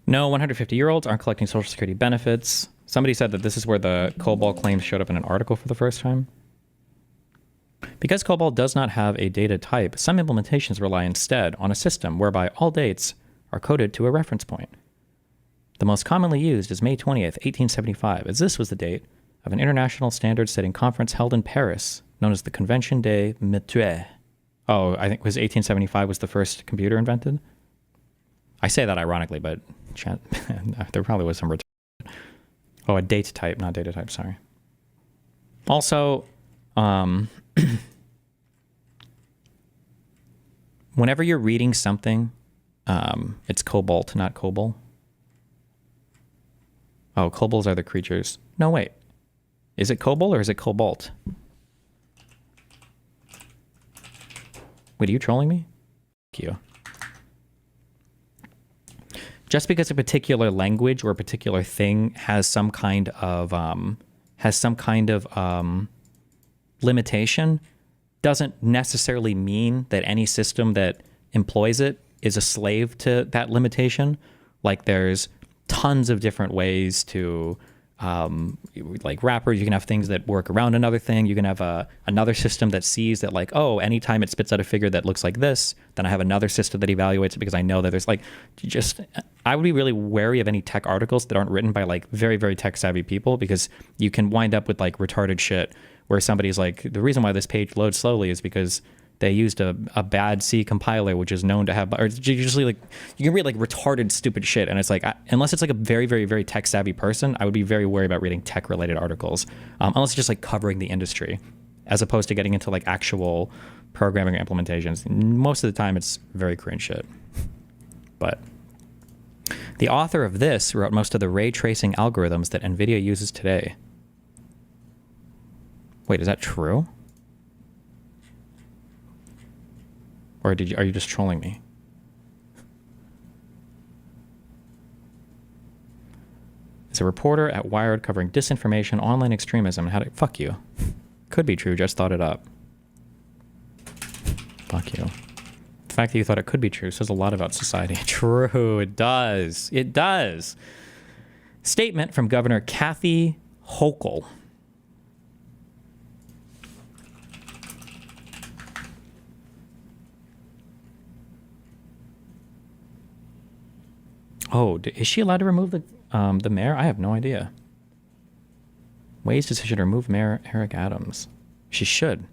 No, 150-year-olds aren't collecting Social Security benefits. Somebody said that this is where the COBOL claims showed up in an article for the first time. Because COBOL does not have a data type, some implementations rely instead on a system whereby all dates are coded to a reference point. The most commonly used is May 20th, 1875, as this was the date of an international standard-setting conference held in Paris, known as the Convention des Métiers. Oh, I think it was 1875 was the first computer invented? I say that ironically, but there probably was some return. Oh, a date type, not data type, sorry. Also, whenever you're reading something, it's cobalt, not COBOL. Oh, kobolds are the creatures. No, wait. Is it COBOL or is it cobalt? Wait, are you trolling me? Fuck you. Just because a particular language or a particular thing has some kind of limitation doesn't necessarily mean that any system that employs it is a slave to that limitation. Like there's tons of different ways to like wrappers. You can have things that work around another thing. You can have another system that sees that like, oh, anytime it spits out a figure that looks like this, then I have another system that evaluates it because I know that there's like I would be really wary of any tech articles that aren't written by like very, very tech savvy people, because you can wind up with like retarded shit where somebody's like, the reason why this page loads slowly is because they used a bad C compiler, which is known to have, or usually like you can read like retarded stupid shit, and it's like unless it's like a very, very, very tech savvy person, I would be very wary about reading tech related articles, unless it's just like covering the industry, as opposed to getting into like actual programming or implementations. Most of the time, it's very cringe shit. But the author of this wrote most of the ray tracing algorithms that NVIDIA uses today. Wait, is that true? Or are you just trolling me? As a reporter at Wired covering disinformation, online extremism, and how to... Fuck you. Could be true, just thought it up. Fuck you. The fact that you thought it could be true says a lot about society. True, it does. It does. Statement from Governor Kathy Hochul. Oh, is she allowed to remove the mayor? I have no idea. Wade's decision to remove Mayor Eric Adams. She should.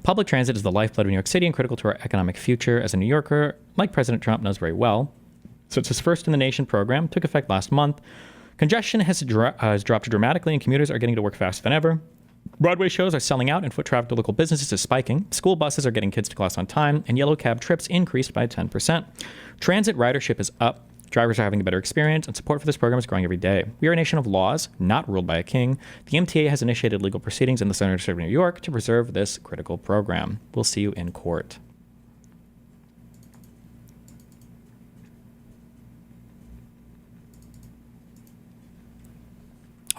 Public transit is the lifeblood of New York City and critical to our economic future. As a New Yorker, like President Trump knows very well, since his first in the nation program took effect last month, congestion has dropped dramatically and commuters are getting to work faster than ever. Broadway shows are selling out and foot traffic to local businesses is spiking. School buses are getting kids to class on time, and yellow cab trips increased by 10%. Transit ridership is up. Drivers are having a better experience, and support for this program is growing every day. We are a nation of laws, not ruled by a king. The MTA has initiated legal proceedings in the Southern District of New York to preserve this critical program. We'll see you in court.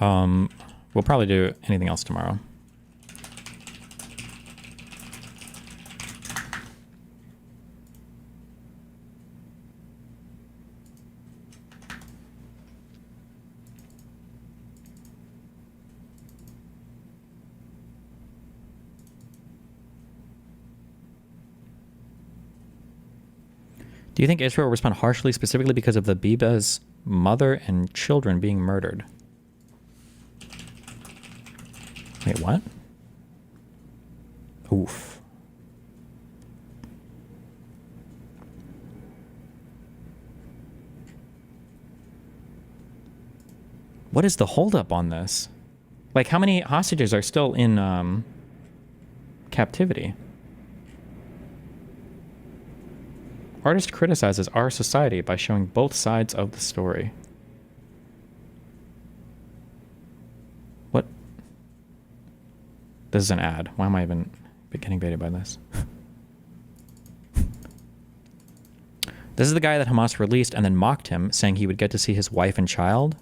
We'll probably do anything else tomorrow. Do you think Israel will respond harshly specifically because of the Biba's mother and children being murdered? Wait, what? Oof. What is the holdup on this? Like, how many hostages are still in captivity? Artist criticizes our society by showing both sides of the story. What? This is an ad. Why am I even getting baited by this? This is the guy that Hamas released and then mocked him, saying he would get to see his wife and child.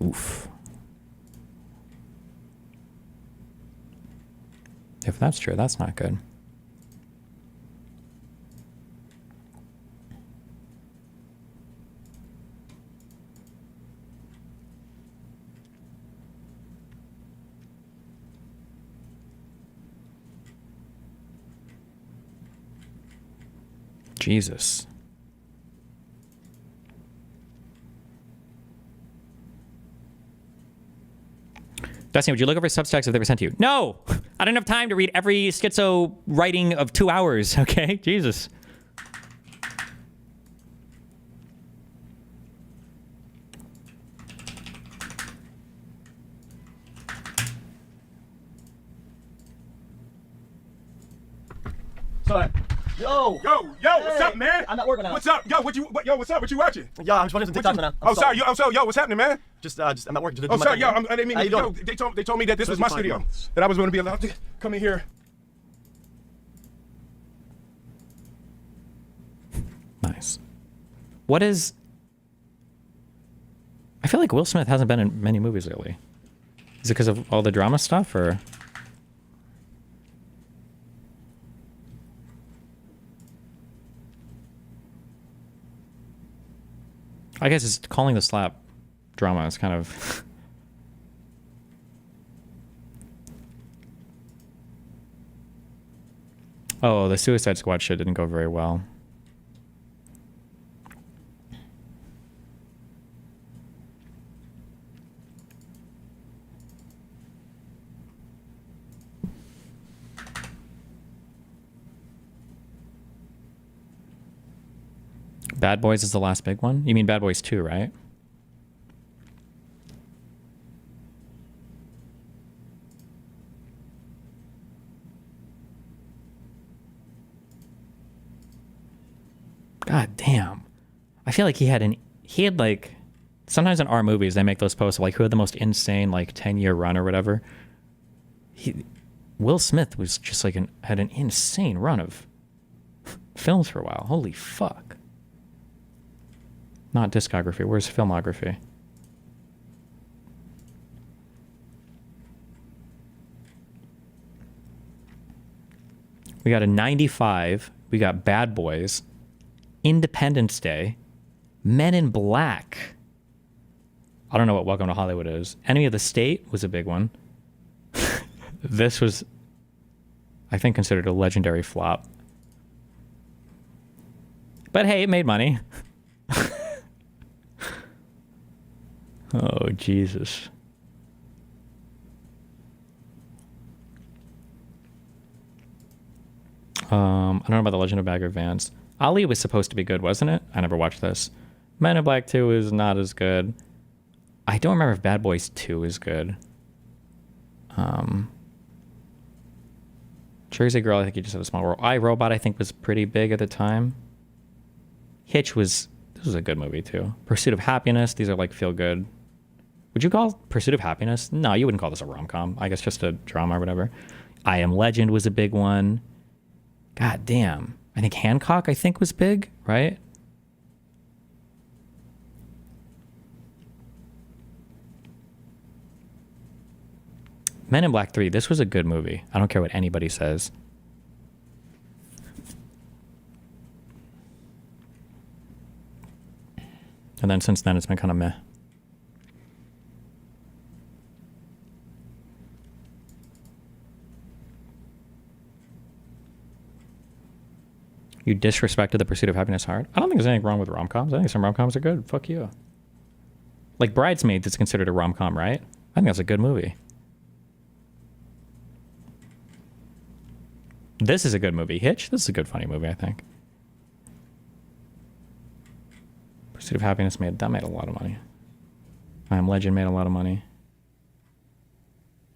Oof. If that's true, that's not good. Jesus. Destiny, would you look over Substacks if they were sent to you? No! I don't have time to read every schizo writing of 2 hours, okay? Jesus. Sorry. Yo, What's up, man? I'm not working now. What's up? Yo, what's up? What you watching? Yo, I'm just watching some TikTok right now. Oh, sorry. Yo, what's happening, man? Just, I'm at work. Oh, sorry. Yo, I didn't mean. How you Yo, doing? they told me that this was my studio, that I was going to be allowed to come in here. Nice. What is... I feel like Will Smith hasn't been in many movies lately. Is it because of all the drama stuff, or... I guess it's calling the slap drama is kind of... Oh, the Suicide Squad shit didn't go very well. Bad Boys is the last big one? You mean Bad Boys 2, right? God damn. I feel like he had like, sometimes in our movies they make those posts of like who had the most insane like 10-year run or whatever. Will Smith was just like had an insane run of films for a while. Holy fuck. Not discography. Where's filmography? We got a 95. We got Bad Boys. Independence Day. Men in Black. I don't know what Welcome to Hollywood is. Enemy of the State was a big one. This was, I think, considered a legendary flop. But hey, it made money. Oh, Jesus. I don't know about The Legend of Bagger Vance. Ali was supposed to be good, wasn't it? I never watched this. Men in Black 2 is not as good. I don't remember if Bad Boys 2 is good. Jersey Girl, I think you just had a small role. I, Robot, I think was pretty big at the time. Hitch this was a good movie too. Pursuit of Happiness, these are like feel good. Would you call Pursuit of Happiness? No, you wouldn't call this a rom-com. I guess just a drama or whatever. I Am Legend was a big one. God damn. I think Hancock, was big, right? Men in Black 3, this was a good movie. I don't care what anybody says. And then since then, it's been kind of meh. You disrespected The Pursuit of Happiness hard? I don't think there's anything wrong with rom-coms. I think some rom-coms are good. Fuck you. Like Bridesmaids is considered a rom-com, right? I think that's a good movie. This is a good movie. Hitch? This is a good funny movie, I think. Pursuit of Happiness made a lot of money. I Am Legend made a lot of money.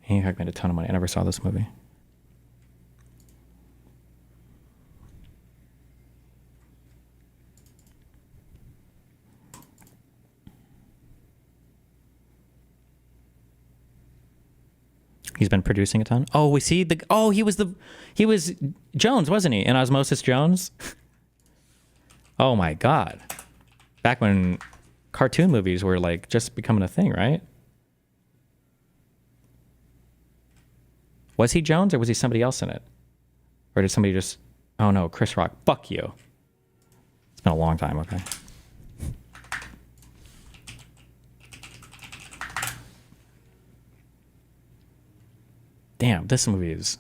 Hancock made a ton of money. I never saw this movie. He's been producing a ton. Oh, we see he was Jones, wasn't he? In Osmosis Jones? Oh my God. Back when cartoon movies were like just becoming a thing, right? Was he Jones or was he somebody else in it? Or did somebody just, oh no, Chris Rock, fuck you. It's been a long time, okay. Damn, this movie is...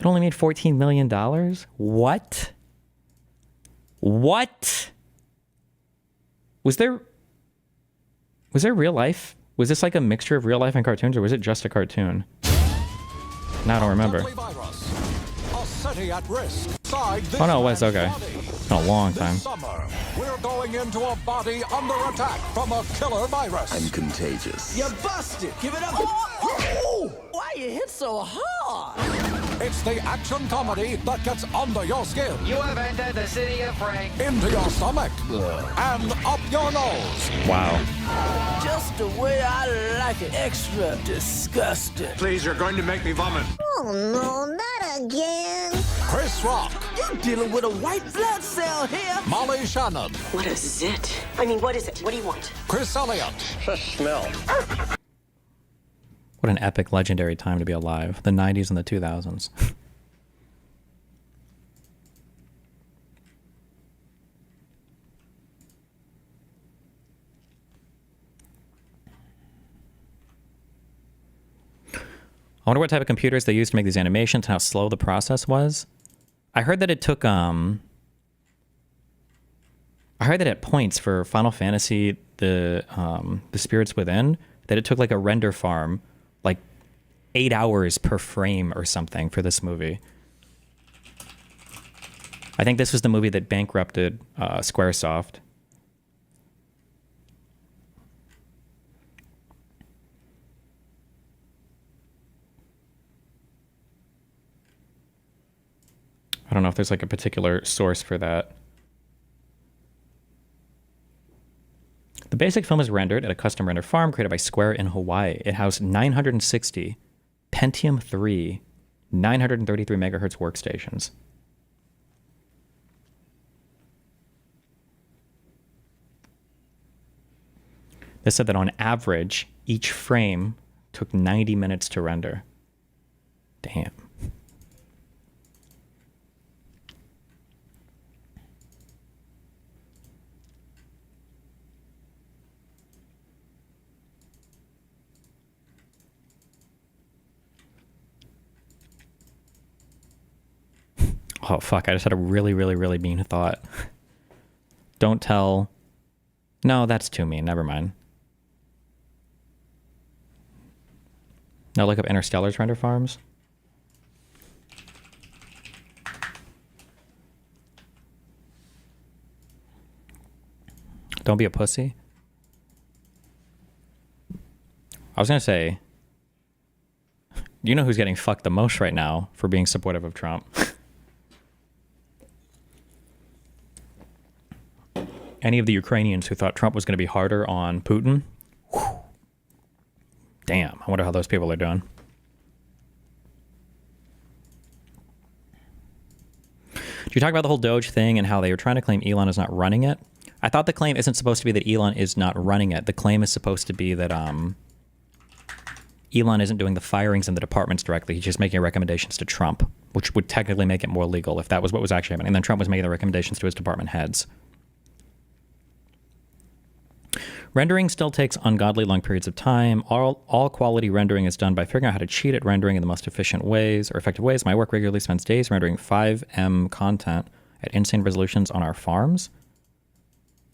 It only made $14 million? What? What? Was there real life? Was this like a mixture of real life and cartoons, or was it just a cartoon? No, I don't remember. Oh no, it was, okay. It's been a long time. This summer, we're going into a body under attack from a killer virus. I'm contagious. You're busted. Give it up. Oh! Why you hit so hard? It's the action comedy that gets under your skin, You have entered the city of Frank. into your stomach, and up your nose. Wow. Just the way I like it. Extra disgusting. Please, you're going to make me vomit. Oh no, not again. Chris Rock, You're dealing with a white blood cell here. Molly Shannon, What is it? I mean, what is it? What do you want? Chris Elliott, What an epic, legendary time to be alive. The 90s and the 2000s. I wonder what type of computers they used to make these animations and how slow the process was. I heard that it took, I heard that at points for Final Fantasy, the Spirits Within, that it took like a render farm like 8 hours per frame or something for this movie. I think this was the movie that bankrupted Squaresoft. I don't know if there's like a particular source for that. The basic film is rendered at a custom render farm created by Square in Hawaii. It housed 960 Pentium 3, 933 megahertz workstations. They said that on average, each frame took 90 minutes to render. Damn. Oh, fuck. I just had a really, really, really mean thought. Don't tell. No, that's too mean. Never mind. Now look up Interstellar's render farms. Don't be a pussy. I was going to say, you know who's getting fucked the most right now for being supportive of Trump? Any of the Ukrainians who thought Trump was going to be harder on Putin? Whew. Damn, I wonder how those people are doing. Did you talk about the whole Doge thing and how they were trying to claim Elon is not running it? I thought the claim isn't supposed to be that Elon is not running it. The claim is supposed to be that Elon isn't doing the firings in the departments directly. He's just making recommendations to Trump, which would technically make it more legal if that was what was actually happening. And then Trump was making the recommendations to his department heads. Rendering still takes ungodly long periods of time. All quality rendering is done by figuring out how to cheat at rendering in the most efficient ways or effective ways. My work regularly spends days rendering 5M content at insane resolutions on our farms.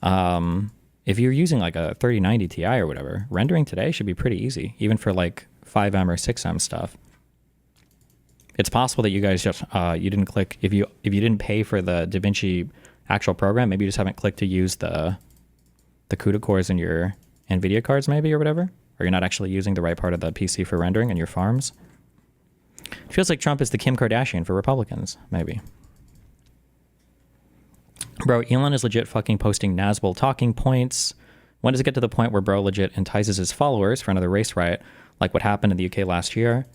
If you're using like a 3090 Ti or whatever, rendering today should be pretty easy, even for like 5M or 6M stuff. It's possible that you guys just you didn't click if you didn't pay for the DaVinci actual program, maybe you just haven't clicked to use the CUDA cores in your NVIDIA cards maybe or whatever, or you're not actually using the right part of the PC for rendering in your farms. It feels like Trump is the Kim Kardashian for Republicans, maybe. Bro, Elon is legit fucking posting Nazgul talking points. When does it get to the point where bro legit entices his followers for another race riot, like what happened in the UK last year?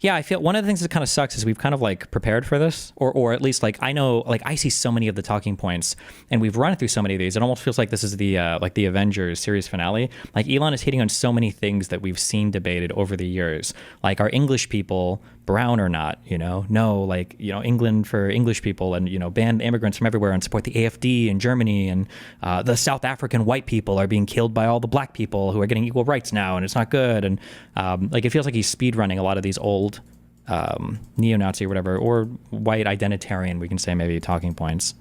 Yeah, I feel one of the things that kind of sucks is we've kind of like prepared for this, or at least like I know, like I see so many of the talking points, and we've run through so many of these. It almost feels like this is the like the Avengers series finale. Like Elon is hitting on so many things that we've seen debated over the years. Like, are English people brown or not? You know, no, like, you know, England for English people, and, you know, ban immigrants from everywhere and support the AFD in Germany, and the South African white people are being killed by all the black people who are getting equal rights now, and it's not good. And like it feels like he's speed running a lot of these old neo-Nazi or whatever, or white identitarian, we can say maybe talking points.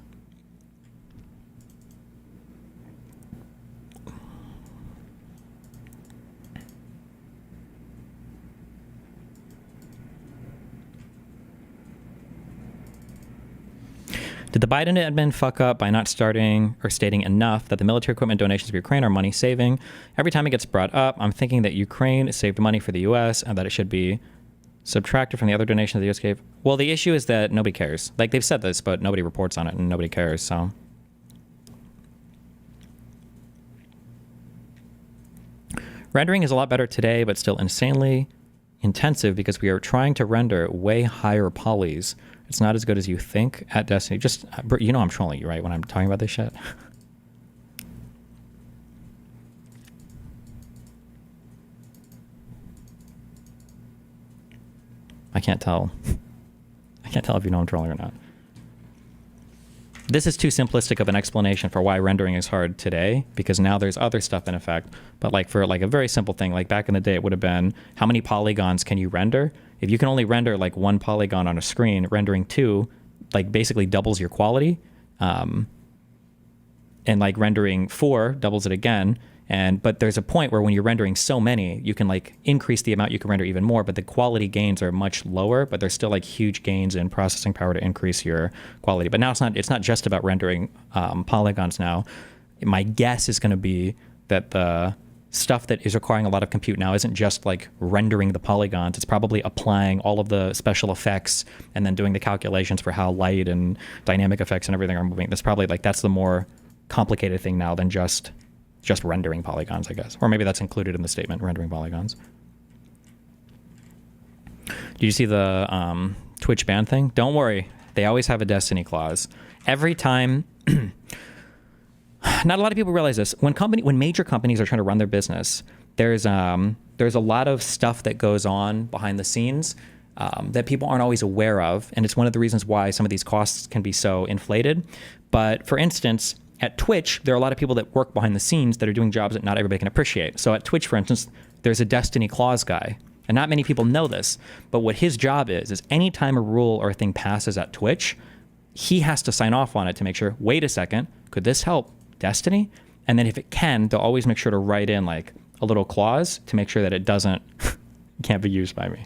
Did the Biden admin fuck up by not starting or stating enough that the military equipment donations for Ukraine are money saving? Every time it gets brought up, I'm thinking that Ukraine saved money for the U.S. and that it should be subtracted from the other donations the U.S. gave. Well, the issue is that nobody cares. Like, they've said this, but nobody reports on it and nobody cares, so. Rendering is a lot better today, but still insanely intensive because we are trying to render way higher polys. It's not as good as you think at Destiny. Just, you know I'm trolling you, right, when I'm talking about this shit? I can't tell. I can't tell if you know I'm trolling or not. This is too simplistic of an explanation for why rendering is hard today, because now there's other stuff in effect. But like for like a very simple thing, like back in the day, it would have been how many polygons can you render? If you can only render like one polygon on a screen, rendering two, like basically doubles your quality. And like rendering four doubles it again. But there's a point where when you're rendering so many, you can like increase the amount you can render even more, but the quality gains are much lower, but there's still like huge gains in processing power to increase your quality. But now it's not just about rendering polygons now. My guess is going to be that the stuff that is requiring a lot of compute now isn't just like rendering the polygons. It's probably applying all of the special effects and then doing the calculations for how light and dynamic effects and everything are moving. That's probably like, that's the more complicated thing now than just rendering polygons, I guess. Or maybe that's included in the statement, rendering polygons. Did you see the Twitch ban thing? Don't worry. They always have a Destiny clause. Every time... Not a lot of people realize this. When major companies are trying to run their business, there's a lot of stuff that goes on behind the scenes that people aren't always aware of. And it's one of the reasons why some of these costs can be so inflated. But for instance... At Twitch, there are a lot of people that work behind the scenes that are doing jobs that not everybody can appreciate. So at Twitch, for instance, there's a Destiny clause guy. And not many people know this, but what his job is anytime a rule or a thing passes at Twitch, he has to sign off on it to make sure, wait a second, could this help Destiny? And then if it can, they'll always make sure to write in like a little clause to make sure that it can't be used by me.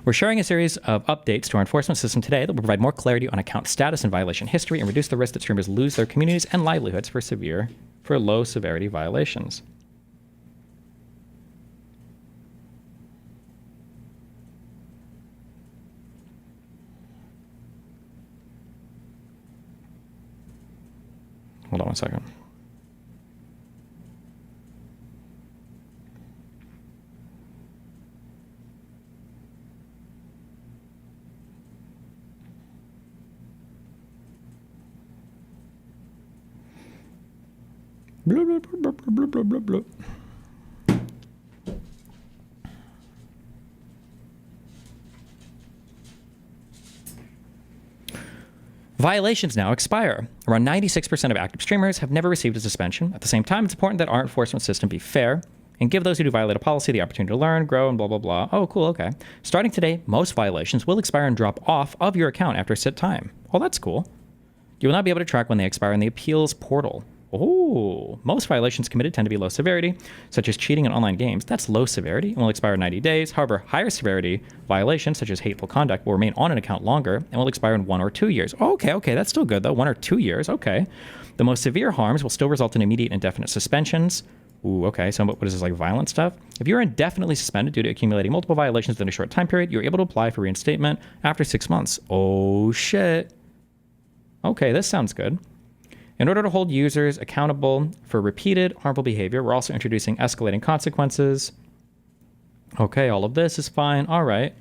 We're sharing a series of updates to our enforcement system today that will provide more clarity on account status and violation history and reduce the risk that streamers lose their communities and livelihoods for low severity violations. Hold on one second. Blah, blah, blah, blah, blah, blah, blah. Violations now expire. Around 96% of active streamers have never received a suspension. At the same time, it's important that our enforcement system be fair and give those who do violate a policy the opportunity to learn, grow, and blah, blah, blah. Oh, cool, okay. Starting today, most violations will expire and drop off of your account after a set time. Oh, that's cool. You will not be able to track when they expire in the appeals portal. Oh, most violations committed tend to be low severity, such as cheating in online games. That's low severity and will expire in 90 days. However, higher severity violations, such as hateful conduct, will remain on an account longer and will expire in 1 or 2 years. Oh, okay, that's still good, though. 1 or 2 years, okay. The most severe harms will still result in immediate and indefinite suspensions. Ooh, okay, so what is this, like violent stuff? If you're indefinitely suspended due to accumulating multiple violations within a short time period, you're able to apply for reinstatement after 6 months. Oh, shit. Okay, this sounds good. In order to hold users accountable for repeated harmful behavior, we're also introducing escalating consequences. Okay, all of this is fine. All right.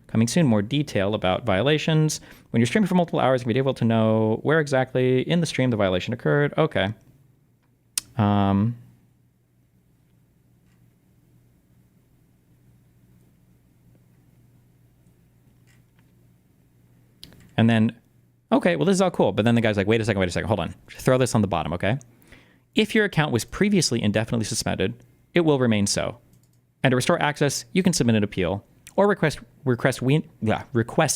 Coming soon, more detail about violations. When you're streaming for multiple hours, you'll be able to know where exactly in the stream the violation occurred. Okay. And then... Okay, well, this is all cool. But then the guy's like, wait a second, hold on. Throw this on the bottom, okay? If your account was previously indefinitely suspended, it will remain so. And to restore access, you can submit an appeal or request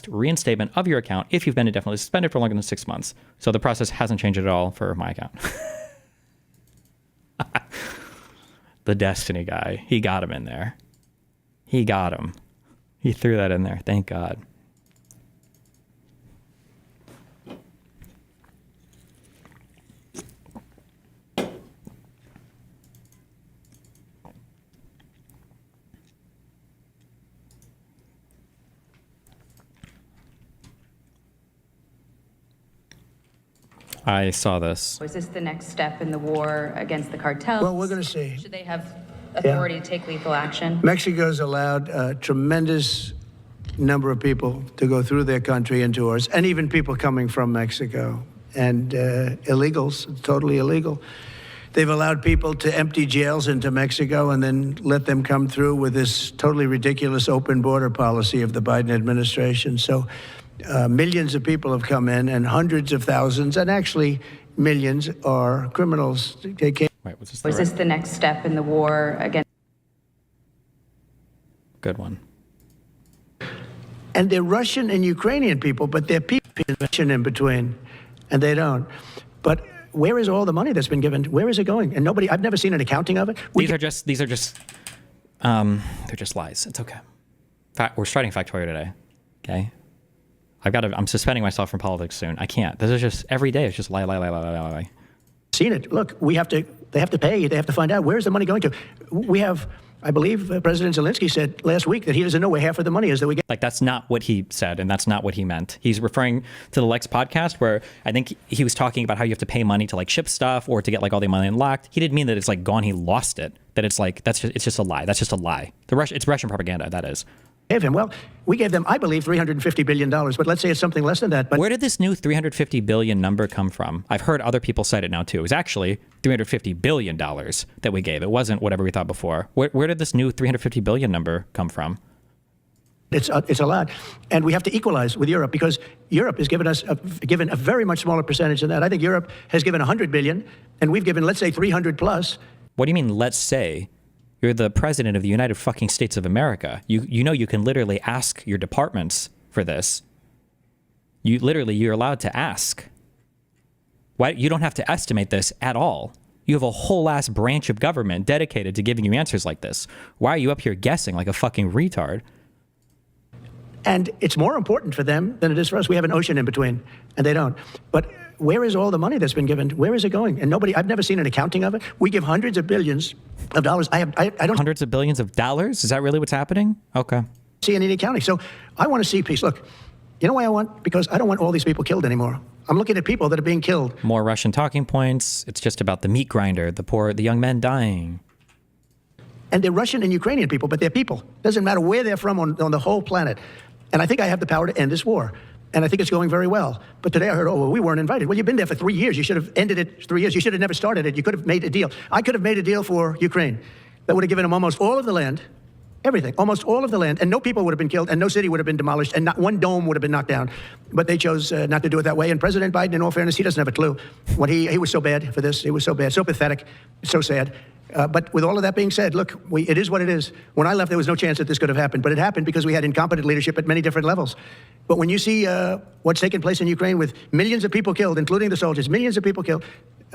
reinstatement of your account if you've been indefinitely suspended for longer than 6 months. So the process hasn't changed at all for my account. The Destiny guy, he got him in there. He got him. He threw that in there. Thank God. I saw this. Is this the next step in the war against the cartels? Well, we're going to see. Should they have authority to take lethal action? Mexico's allowed a tremendous number of people to go through their country into ours, and even people coming from Mexico, and illegals, totally illegal. They've allowed people to empty jails into Mexico and then let them come through with this totally ridiculous open border policy of the Biden administration. So millions of people have come in, and hundreds of thousands, and actually millions, are criminals. They came. Wait, was this Was this the next step in the war against? Good one. And they're Russian and Ukrainian people, but they're people Russian in between, and they don't. But where is all the money that's been given? Where is it going? And nobody, I've never seen an accounting of it. These are just they're just lies. It's okay. We're starting Factorio today. Okay. I'm suspending myself from politics soon. I can't. This is just every day. It's just lie. Seen it. Look, they have to pay. They have to find out where's the money going to. We have, I believe, President Zelensky said last week that he doesn't know where half of the money is that we get. Like, that's not what he said, and that's not what he meant. He's referring to the Lex podcast, where I think he was talking about how you have to pay money to like ship stuff or to get like all the money unlocked. He didn't mean that it's like gone. He lost it. That it's like it's just a lie. That's just a lie. It's Russian propaganda. That is. Gave him. Well, we gave them, I believe, $350 billion, but let's say it's something less than that. But where did this new $350 billion number come from? I've heard other people cite it now, too. It was actually $350 billion that we gave. It wasn't whatever we thought before. Where did this new $350 billion number come from? It's a lot. And we have to equalize with Europe, because Europe has given us given a very much smaller percentage than that. I think Europe has given $100 billion, and we've given, let's say, 300 plus. What do you mean, let's say? You're the president of the United fucking States of America. You know you can literally ask your departments for this. You're allowed to ask. Why? You don't have to estimate this at all. You have a whole ass branch of government dedicated to giving you answers like this. Why are you up here guessing like a fucking retard? And it's more important for them than it is for us. We have an ocean in between, and they don't. But where is all the money that's been given? Where is it going? And I've never seen an accounting of it. We give hundreds of billions of dollars. I don't. Hundreds of billions of dollars? Is that really what's happening? Okay. See any accounting. So I want to see peace. Look, you know why I want? Because I don't want all these people killed anymore. I'm looking at people that are being killed. More Russian talking points. It's just about the meat grinder, the young men dying. And they're Russian and Ukrainian people, but they're people. Doesn't matter where they're from on the whole planet. And I think I have the power to end this war. And I think it's going very well. But today I heard, well, we weren't invited. Well, you've been there for 3 years. You should have ended it 3 years. You should have never started it. You could have made a deal. I could have made a deal for Ukraine that would have given them almost all of the land, everything, almost all of the land, and no people would have been killed, and no city would have been demolished, and not one dome would have been knocked down. But they chose not to do it that way. And President Biden, in all fairness, he doesn't have a clue. When he was so bad for this. He was so bad, so pathetic, so sad. But with all of that being said, look, it is what it is. When I left, there was no chance that this could have happened. But it happened because we had incompetent leadership at many different levels. But when you see what's taken place in Ukraine with millions of people killed, including the soldiers, millions of people killed,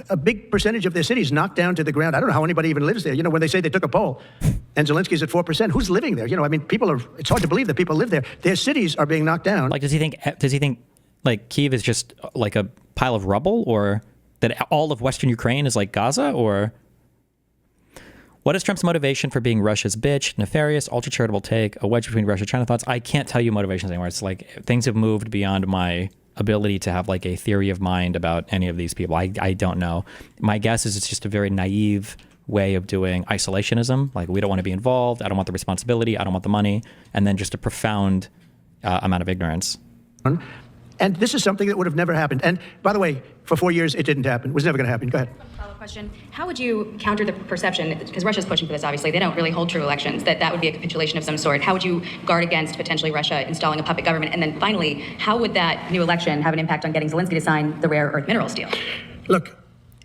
a big percentage of their cities knocked down to the ground. I don't know how anybody even lives there. You know, when they say they took a poll and Zelensky's at 4%, who's living there? You know, I mean, it's hard to believe that people live there. Their cities are being knocked down. Like, does he think like Kyiv is just like a pile of rubble, or that all of Western Ukraine is like Gaza, or... What is Trump's motivation for being Russia's bitch? Nefarious, ultra-charitable take, a wedge between Russia and China thoughts. I can't tell you motivations anymore. It's like things have moved beyond my ability to have like a theory of mind about any of these people. I don't know. My guess is it's just a very naive way of doing isolationism. Like, we don't want to be involved. I don't want the responsibility. I don't want the money. And then just a profound amount of ignorance. And this is something that would have never happened. And by the way, for 4 years, it didn't happen. It was never going to happen. Go ahead. Follow-up question. How would you counter the perception, because Russia's pushing for this, obviously, they don't really hold true elections, that would be a capitulation of some sort. How would you guard against potentially Russia installing a puppet government? And then finally, how would that new election have an impact on getting Zelensky to sign the rare earth minerals deal? Look,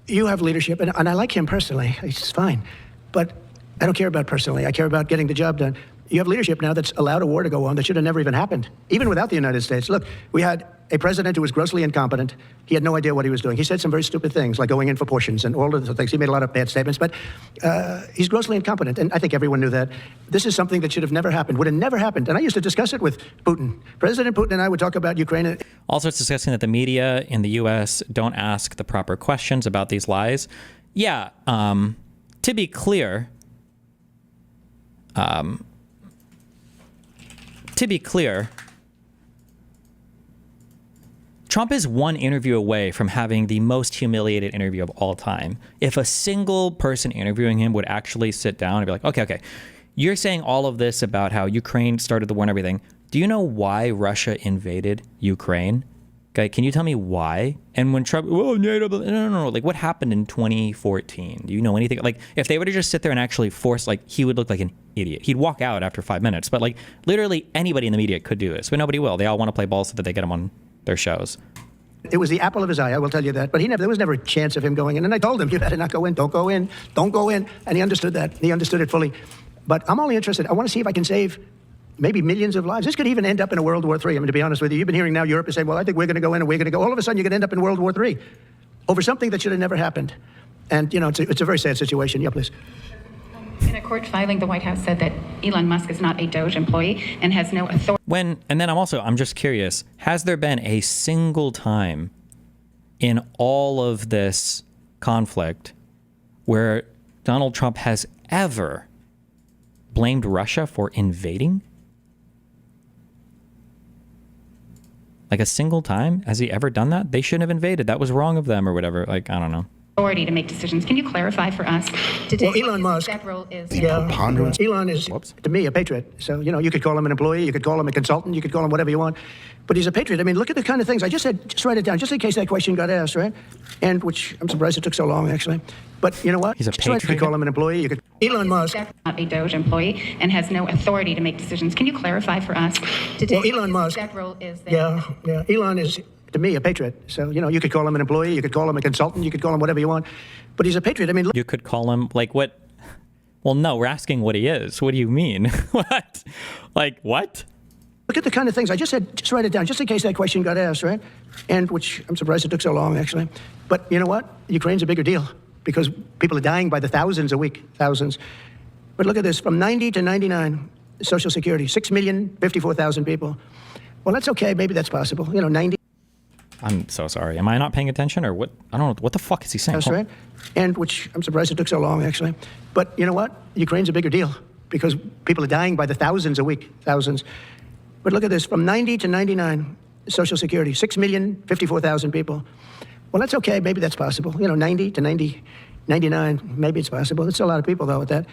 you have leadership, and I like him personally. He's fine. But I don't care about personally. I care about getting the job done. You have leadership now that's allowed a war to go on that should have never even happened, even without the United States. Look, we had a president who was grossly incompetent. He had no idea what he was doing. He said some very stupid things, like going in for portions and all of the things. He made a lot of bad statements, but he's grossly incompetent, and I think everyone knew that. This is something that should have never happened, would have never happened. And I used to discuss it with Putin. President Putin and I would talk about Ukraine. Also, it's discussing that the media in the U.S. don't ask the proper questions about these lies. Yeah, to be clear, Trump is one interview away from having the most humiliated interview of all time. If a single person interviewing him would actually sit down and be like, okay, you're saying all of this about how Ukraine started the war and everything. Do you know why Russia invaded Ukraine? Okay, can you tell me why? And when Trump, no, like what happened in 2014? Do you know anything? Like if they were to just sit there and actually force, like he would look like an idiot. He'd walk out after 5 minutes, but like literally anybody in the media could do this, but nobody will. They all want to play ball so that they get him on their shows. It was the apple of his eye, I will tell you that. But there was never a chance of him going in. And I told him, you better not go in, don't go in, don't go in. And he understood that. He understood it fully. But I'm only interested, I want to see if I can save maybe millions of lives. This could even end up in a World War III. I mean, to be honest with you, you've been hearing now Europe is saying, well, I think we're going to go in and we're going to go. All of a sudden, you're going to end up in World War III over something that should have never happened. And, it's a very sad situation. Yeah, please. In a court filing, the White House said that Elon Musk is not a DOJ employee and has no authority. And then I'm just curious, has there been a single time in all of this conflict where Donald Trump has ever blamed Russia for invading? Like a single time? Has he ever done that? They shouldn't have invaded. That was wrong of them or whatever. Like, I don't know. Authority to make decisions. Can you clarify for us today? Well, Elon Musk, role is Elon is, to me, a patriot. So, you could call him an employee, you could call him a consultant, you could call him whatever you want. But he's a patriot. I mean, look at the kind of things. I just said, just write it down, just in case that question got asked, right? And which, I'm surprised it took so long, actually. But you know what? He's a patriot. You could call him an employee, you could... Elon Musk... not a DOJ employee and has no authority to make decisions. Can you clarify for us today? Well, Elon Musk... role is Elon is, to me, a patriot. So, you could call him an employee, you could call him a consultant, you could call him whatever you want. But he's a patriot. I mean, you could call him like what? Well, no, we're asking what he is. What do you mean? What? Like what? Look at the kind of things. I just said, just write it down, just in case that question got asked, right? And which, I'm surprised it took so long, actually. But you know what? Ukraine's a bigger deal because people are dying by the thousands a week, thousands. But look at this, from 90 to 99, Social Security, 6,054,000 people. Well, that's okay. Maybe that's possible. 90. I'm so sorry. Am I not paying attention or what? I don't know. What the fuck is he saying? That's right. And which, I'm surprised it took so long, actually. But you know what? Ukraine's a bigger deal because people are dying by the thousands a week, thousands. But look at this, from 90 to 99, Social Security, 6,054,000 people. Well, that's okay. Maybe that's possible. 90 to 99, maybe it's possible. It's a lot of people, though, with that.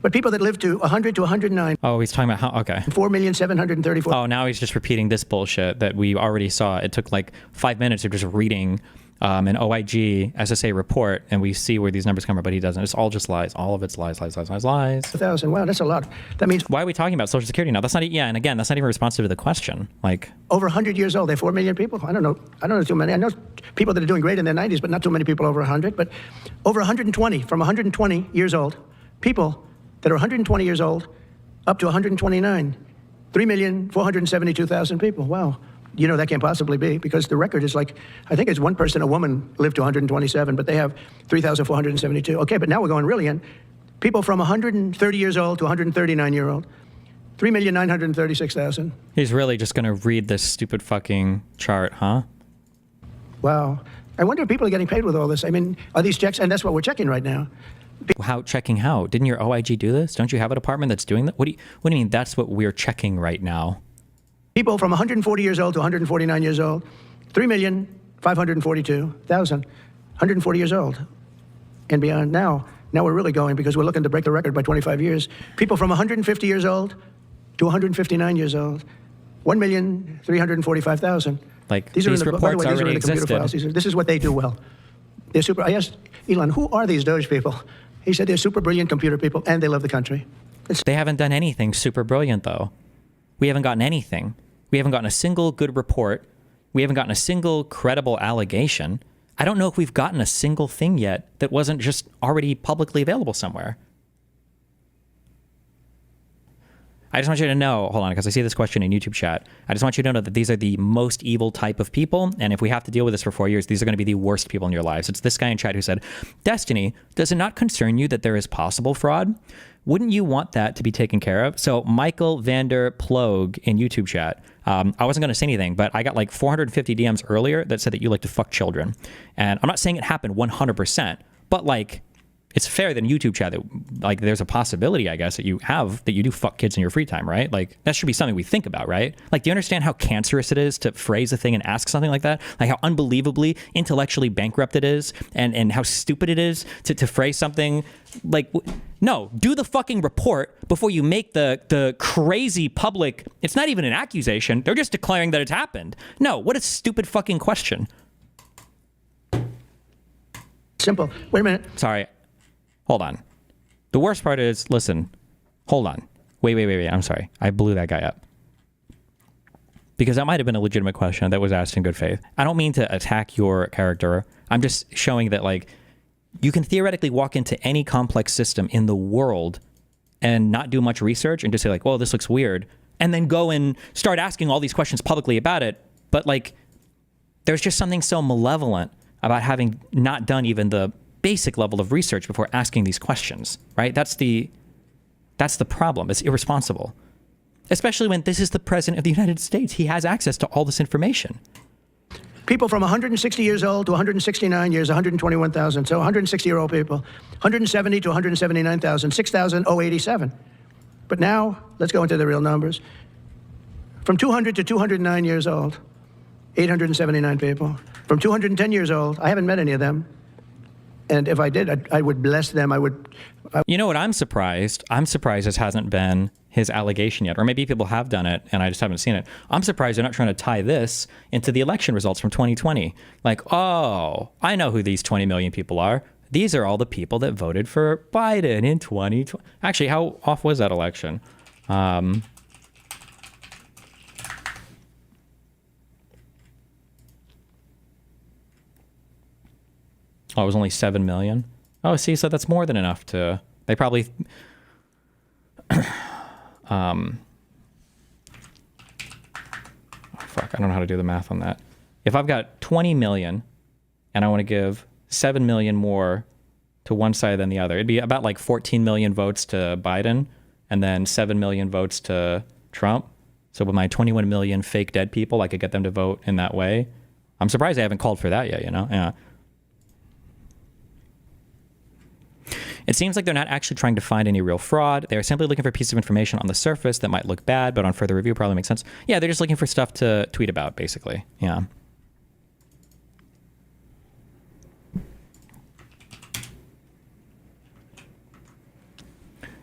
But people that live to 100 to 109. Oh, he's talking about how, okay. 4,734,000. Oh, now he's just repeating this bullshit that we already saw. It took like 5 minutes of just reading an OIG SSA report, and we see where these numbers come from, but he doesn't. It's all just lies. All of it's lies. 1,000. Wow, that's a lot. That means... Why are we talking about Social Security now? That's not, and again, that's not even responsive to the question. Like... Over 100 years old. They're 4 million people. I don't know too many. I know people that are doing great in their 90s, but not too many people over 100. But over 120, from 120 years old, people that are 120 years old up to 129, 3,472,000 people. Wow. That can't possibly be because the record is like, I think it's one person, a woman, lived to 127, but they have 3,472. Okay, but now we're going really in. People from 130 years old to 139-year-old, 3,936,000. He's really just going to read this stupid fucking chart, huh? Wow. I wonder if people are getting paid with all this. I mean, are these checks? And that's what we're checking right now. Checking how? Didn't your OIG do this? Don't you have a department that's doing that? What do you mean that's what we're checking right now? People from 140 years old to 149 years old, 3,542,000, 140 years old and beyond. Now we're really going because we're looking to break the record by 25 years. People from 150 years old to 159 years old, 1,345,000. Like these these are reports by the way, already these are in the computer files. This is what they do well. They're super. I asked Elon, who are these Doge people? He said they're super brilliant computer people and they love the country. They haven't done anything super brilliant, though. We haven't gotten anything. We haven't gotten a single good report. We haven't gotten a single credible allegation. I don't know if we've gotten a single thing yet that wasn't just already publicly available somewhere. I just want you to know, hold on, because I see this question in YouTube chat. I just want you to know that these are the most evil type of people. And if we have to deal with this for 4 years, these are going to be the worst people in your lives. It's this guy in chat who said, Destiny, does it not concern you that there is possible fraud? Wouldn't you want that to be taken care of? So Michael Vander Ploeg in YouTube chat, I wasn't going to say anything, but I got like 450 DMs earlier that said that you like to fuck children. And I'm not saying it happened 100%, but like, it's fair that in YouTube chat that like there's a possibility, I guess, that you do fuck kids in your free time, right? Like that should be something we think about, right? Like, do you understand how cancerous it is to phrase a thing and ask something like that? Like how unbelievably intellectually bankrupt it is, and how stupid it is to phrase something like, no, do the fucking report before you make the crazy public. It's not even an accusation. They're just declaring that it's happened. No, what a stupid fucking question. Simple. Wait a minute. Sorry. Hold on. The worst part is, listen, hold on. Wait. I'm sorry. I blew that guy up. Because that might have been a legitimate question that was asked in good faith. I don't mean to attack your character. I'm just showing that, like, you can theoretically walk into any complex system in the world and not do much research and just say, like, well, this looks weird, and then go and start asking all these questions publicly about it. But, like, there's just something so malevolent about having not done even the basic level of research before asking these questions, right? That's the problem. It's irresponsible, especially when this is the president of the United States. He has access to all this information. People from 160 years old to 169 years, 121,000. So 160-year-old people, 170 to 179,000, 6,087. But now, let's go into the real numbers. From 200 to 209 years old, 879 people. From 210 years old, I haven't met any of them. And if I did, I would bless them. You know what? I'm surprised this hasn't been his allegation yet. Or maybe people have done it and I just haven't seen it. I'm surprised they're not trying to tie this into the election results from 2020. Like, oh, I know who these 20 million people are. These are all the people that voted for Biden in 2020. Actually, how off was that election? Oh, it was only 7 million. Oh, see, so that's more than enough to. They probably. Oh, fuck, I don't know how to do the math on that. If I've got 20 million, and I want to give 7 million more to one side than the other, it'd be about like 14 million votes to Biden, and then 7 million votes to Trump. So with my 21 million fake dead people, I could get them to vote in that way. I'm surprised they haven't called for that yet. You know, yeah. It seems like they're not actually trying to find any real fraud. They're simply looking for a piece of information on the surface that might look bad, but on further review probably makes sense. Yeah, they're just looking for stuff to tweet about, basically. Yeah.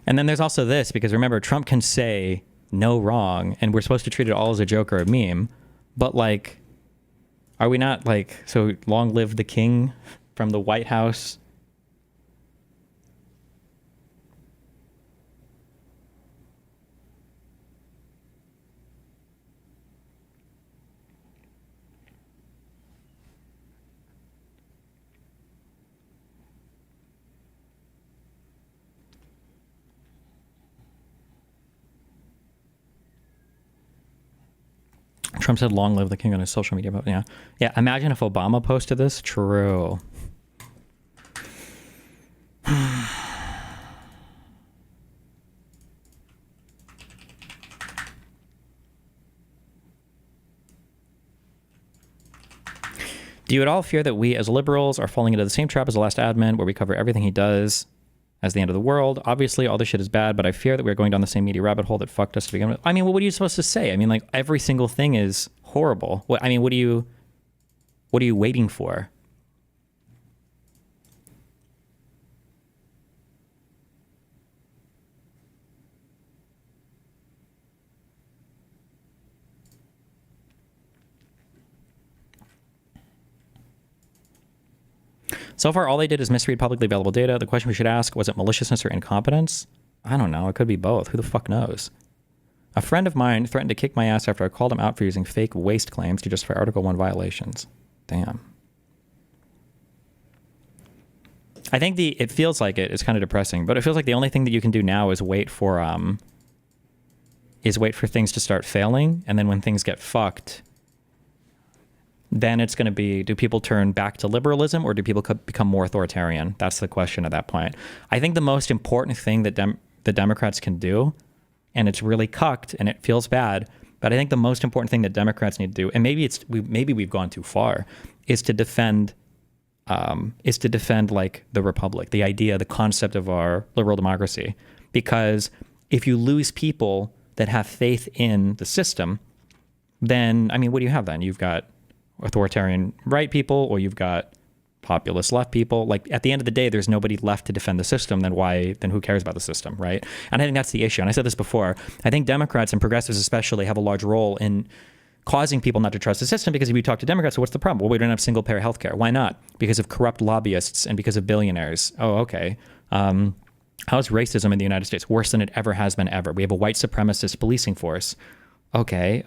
And then there's also this, because remember, Trump can say no wrong, and we're supposed to treat it all as a joke or a meme. But, like, are we not, like, so long live the king from the White House? Trump said, long live the king on his social media. But yeah. Imagine if Obama posted this. True. Do you at all fear that we as liberals are falling into the same trap as the last admin, where we cover everything he does as the end of the world? Obviously, all this shit is bad, but I fear that we're going down the same media rabbit hole that fucked us to begin with. I mean, what are you supposed to say? I mean, like, every single thing is horrible. What are you waiting for? So far, all they did is misread publicly available data. The question we should ask, was it maliciousness or incompetence? I don't know. It could be both. Who the fuck knows? A friend of mine threatened to kick my ass after I called him out for using fake waste claims to justify Article 1 violations. Damn. I think it feels like it's kind of depressing, but it feels like the only thing that you can do now is wait for is wait for things to start failing, and then when things get fucked, then it's going to be, do people turn back to liberalism or do people become more authoritarian? That's the question at that point. I think the most important thing that the Democrats can do, and it's really cucked and it feels bad, but I think the most important thing that Democrats need to do, and maybe we've gone too far, is to defend like the republic, the idea, the concept of our liberal democracy. Because if you lose people that have faith in the system, then, I mean, what do you have then? You've got authoritarian right people, or you've got populist left people. Like, at the end of the day, there's nobody left to defend the system. Then who cares about the system, right? And I think that's the issue. And I said this before. I think Democrats and progressives especially have a large role in causing people not to trust the system, because if you talk to Democrats, so what's the problem? Well, we don't have single payer healthcare. Why not? Because of corrupt lobbyists and because of billionaires. Oh, okay. How's racism in the United States? Worse than it ever has been ever. We have a white supremacist policing force. Okay.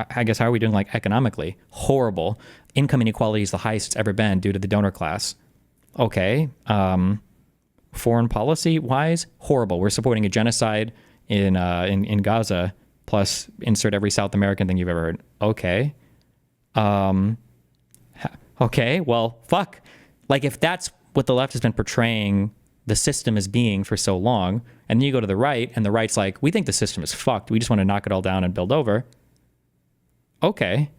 I guess how are we doing like economically? Horrible. Income inequality is the highest it's ever been due to the donor class. Okay. Foreign policy wise, horrible. We're supporting a genocide in Gaza, plus insert every South American thing you've ever heard. Okay. Okay. Well, fuck. Like, if that's what the left has been portraying the system as being for so long, and then you go to the right, and the right's like, we think the system is fucked. We just want to knock it all down and build over. Okay.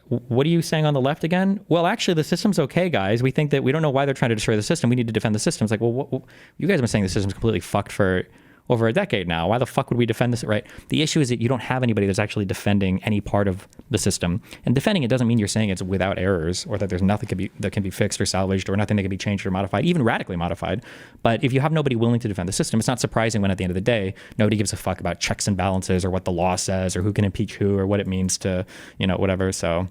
What are you saying on the left again? Well, actually, the system's okay, guys. We think that we don't know why they're trying to destroy the system. We need to defend the system. It's like, well, you guys have been saying the system's completely fucked for over a decade now. Why the fuck would we defend this, right? The issue is that you don't have anybody that's actually defending any part of the system. And defending it doesn't mean you're saying it's without errors, or that there's nothing that can be fixed or salvaged, or nothing that can be changed or modified, even radically modified. But if you have nobody willing to defend the system, it's not surprising when at the end of the day, nobody gives a fuck about checks and balances, or what the law says, or who can impeach who, or what it means to, whatever. So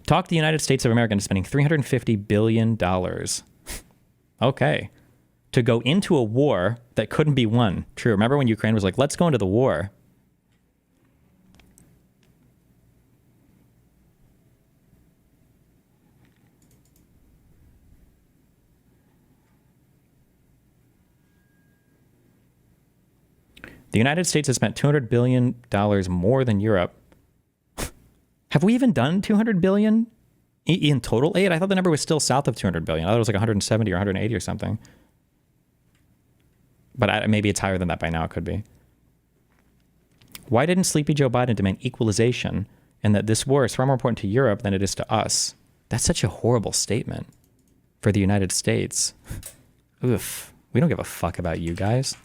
talk the United States of America into spending $350 billion. Okay. To go into a war that couldn't be won. True. Remember when Ukraine was like, let's go into the war. The United States has spent $200 billion more than Europe. Have we even done $200 billion in total aid? I thought the number was still south of $200 billion. I thought it was like 170 or 180 or something. But maybe it's higher than that by now. It could be. Why didn't Sleepy Joe Biden demand equalization, and that this war is far more important to Europe than it is to us? That's such a horrible statement for the United States. Oof. We don't give a fuck about you guys.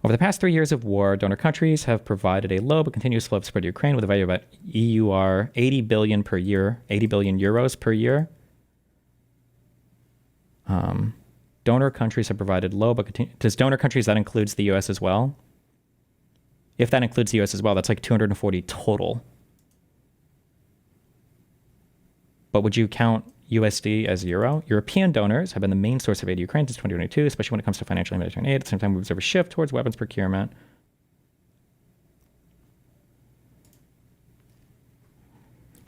Over the past 3 years of war, donor countries have provided a low but continuous flow of support to Ukraine with a value of about EUR 80 billion per year, 80 billion euros per year. Donor countries have provided low but continuous. Does donor countries, that includes the U.S. as well? If that includes the U.S. as well, that's like 240 total. But would you count USD as euro? European donors have been the main source of aid to Ukraine since 2022, especially when it comes to financial and humanitarian aid. At the same time, we observe a shift towards weapons procurement.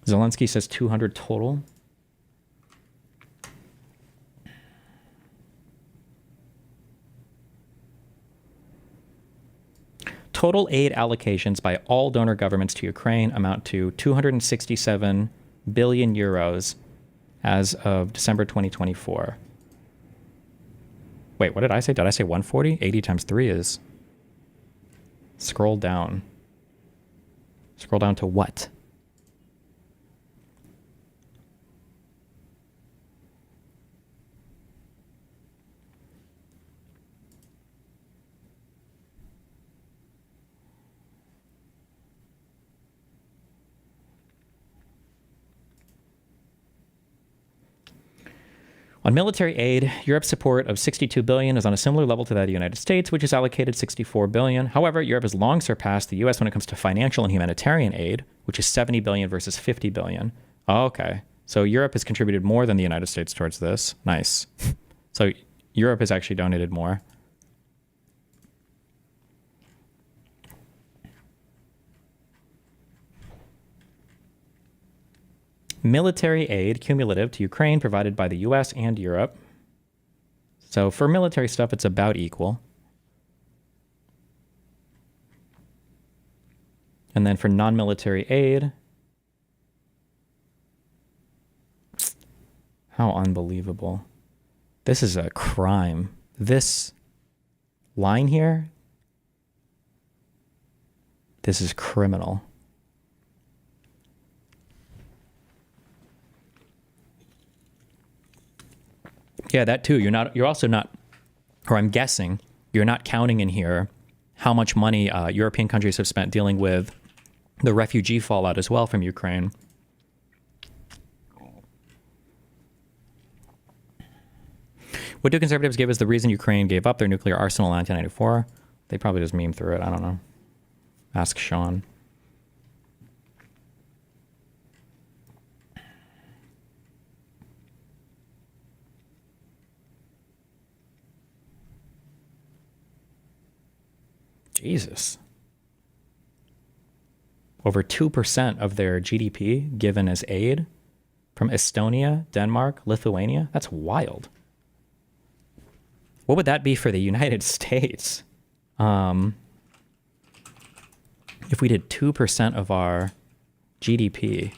Zelensky says 200 total. Total aid allocations by all donor governments to Ukraine amount to 267 billion euros as of December 2024. Wait, what did I say? Did I say 140? 80 times 3 is... Scroll down. Scroll down to what? On military aid, Europe's support of $62 billion is on a similar level to that of the United States, which is allocated $64 billion. However, Europe has long surpassed the U.S. when it comes to financial and humanitarian aid, which is $70 billion versus $50 billion. Oh, okay. So Europe has contributed more than the United States towards this. Nice. So Europe has actually donated more. military aid cumulative to Ukraine provided by the US and Europe. So for military stuff, it's about equal. And then for non-military aid, how unbelievable. This is a crime. This line here, this is criminal. Yeah, that too. You're also not, or I'm guessing, you're not counting in here how much money European countries have spent dealing with the refugee fallout as well from Ukraine. What do conservatives give as the reason Ukraine gave up their nuclear arsenal in 1994? They probably just meme through it. I don't know. Ask Sean. Jesus. Over 2% of their GDP given as aid from Estonia, Denmark, Lithuania. That's wild. What would that be for the United States? If we did 2% of our GDP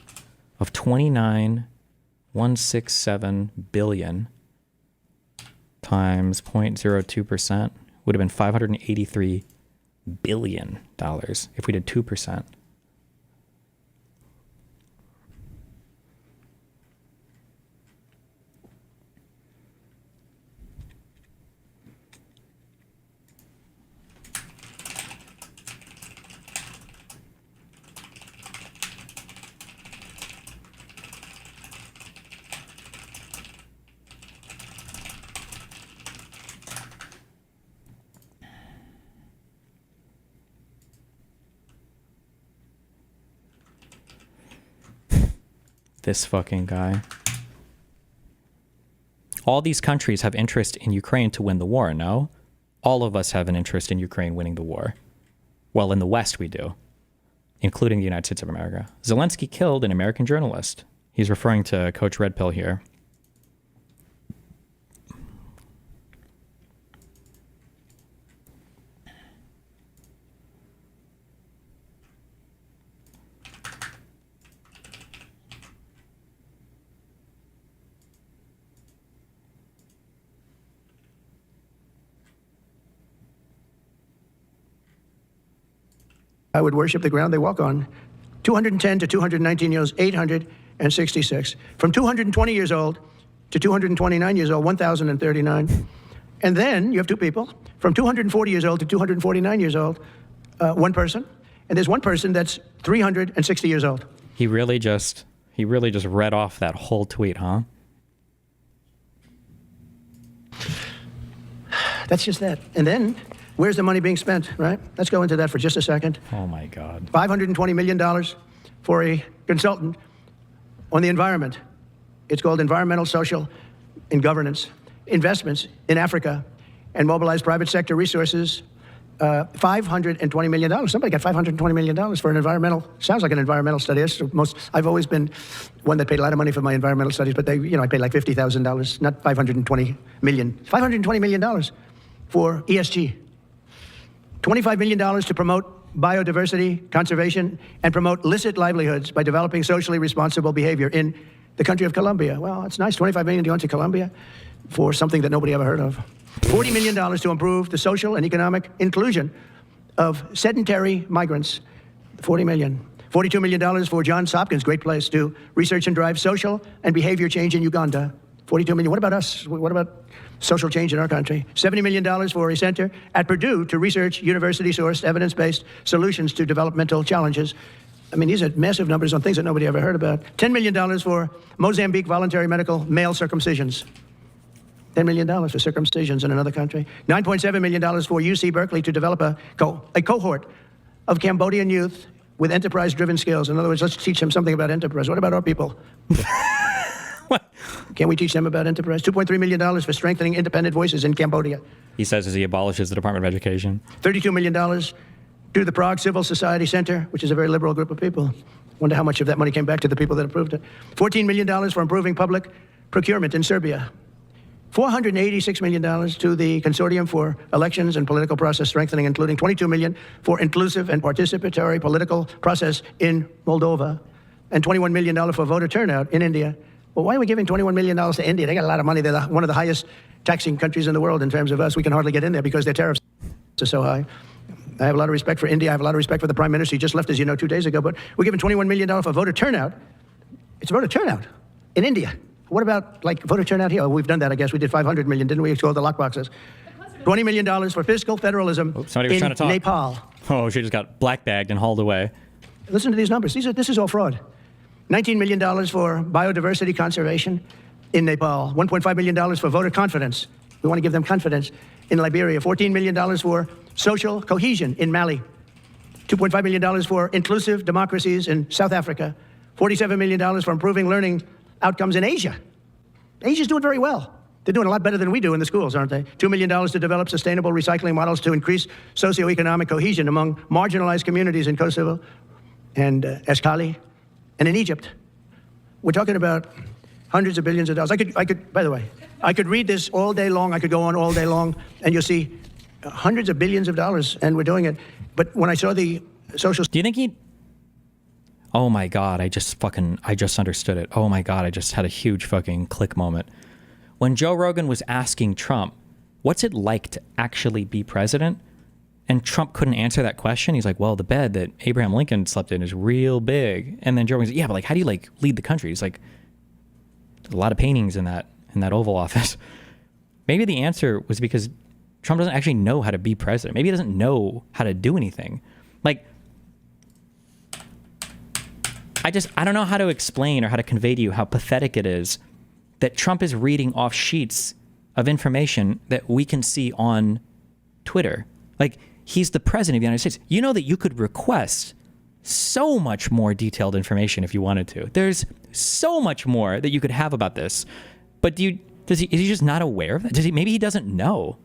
of 29,167 billion times 0.02% would have been $583 billion if we did 2%. This fucking guy. All these countries have interest in Ukraine to win the war, no? All of us have an interest in Ukraine winning the war. Well, in the West we do, including the United States of America. Zelensky killed an American journalist. He's referring to Coach Red Pill here. I would worship the ground they walk on. 210 to 219 years old, 866. From 220 years old to 229 years old, 1,039. And then you have two people. From 240 years old to 249 years old, one person. And there's one person that's 360 years old. He really just read off that whole tweet, huh? That's just that. And then, where's the money being spent, right? Let's go into that for just a second. Oh, my God. $520 million for a consultant on the environment. It's called Environmental, Social, and Governance Investments in Africa, and mobilize private sector resources. $520 million. Somebody got $520 million for an environmental, sounds like an environmental study. That's I've always been one that paid a lot of money for my environmental studies, but I paid like $50,000, not $520 million. $520 million for ESG. $25 million to promote biodiversity, conservation, and promote licit livelihoods by developing socially responsible behavior in the country of Colombia. Well, it's nice, $25 million going to Colombia for something that nobody ever heard of. $40 million to improve the social and economic inclusion of sedentary migrants. $40 million. $42 million for Johns Hopkins, great place, to research and drive social and behavior change in Uganda. $42 million. What about us? What about social change in our country? $70 million for a center at Purdue to research university-sourced, evidence-based solutions to developmental challenges. I mean, these are massive numbers on things that nobody ever heard about. $10 million for Mozambique voluntary medical male circumcisions. $10 million for circumcisions in another country. $9.7 million for UC Berkeley to develop a cohort of Cambodian youth with enterprise-driven skills. In other words, let's teach them something about enterprise. What about our people? What? Can't we teach them about enterprise? $2.3 million for strengthening independent voices in Cambodia. He says as he abolishes the Department of Education. $32 million to the Prague Civil Society Center, which is a very liberal group of people. Wonder how much of that money came back to the people that approved it. $14 million for improving public procurement in Serbia. $486 million to the Consortium for Elections and Political Process Strengthening, including $22 million for inclusive and participatory political process in Moldova, and $21 million for voter turnout in India. Well, why are we giving $21 million to India? They got a lot of money. They're one of the highest taxing countries in the world in terms of us. We can hardly get in there because their tariffs are so high. I have a lot of respect for India. I have a lot of respect for the Prime Minister. He just left, as you know, 2 days ago. But we're giving $21 million for voter turnout. It's voter turnout in India. What about, like, voter turnout here? Oh, we've done that, I guess. We did $500 million, didn't we? It's called the lockboxes. $20 million for fiscal federalism Somebody was in trying to talk. Nepal. Oh, she just got black bagged and hauled away. Listen to these numbers. This is all fraud. $19 million for biodiversity conservation in Nepal. $1.5 million for voter confidence. We want to give them confidence in Liberia. $14 million for social cohesion in Mali. $2.5 million for inclusive democracies in South Africa. $47 million for improving learning outcomes in Asia. Asia's doing very well. They're doing a lot better than we do in the schools, aren't they? $2 million to develop sustainable recycling models to increase socioeconomic cohesion among marginalized communities in Kosovo and Escali and in Egypt. We're talking about hundreds of billions of dollars. By the way, I could read this all day long. I could go on all day long, and you'll see hundreds of billions of dollars, and we're doing it. But when I saw the social... Do you think he... Oh my God, I just understood it. Oh my God, I just had a huge fucking click moment. When Joe Rogan was asking Trump, what's it like to actually be president? And Trump couldn't answer that question. He's like, well, the bed that Abraham Lincoln slept in is real big. And then Joe Rogan's like, yeah, but like, how do you like lead the country? He's like, there's a lot of paintings in that Oval Office. Maybe the answer was because Trump doesn't actually know how to be president. Maybe he doesn't know how to do anything. Like, I don't know how to explain or how to convey to you how pathetic it is that Trump is reading off sheets of information that we can see on Twitter. Like, he's the president of the United States. You know that you could request so much more detailed information if you wanted to. There's so much more that you could have about this. But is he just not aware of that? Maybe he doesn't know.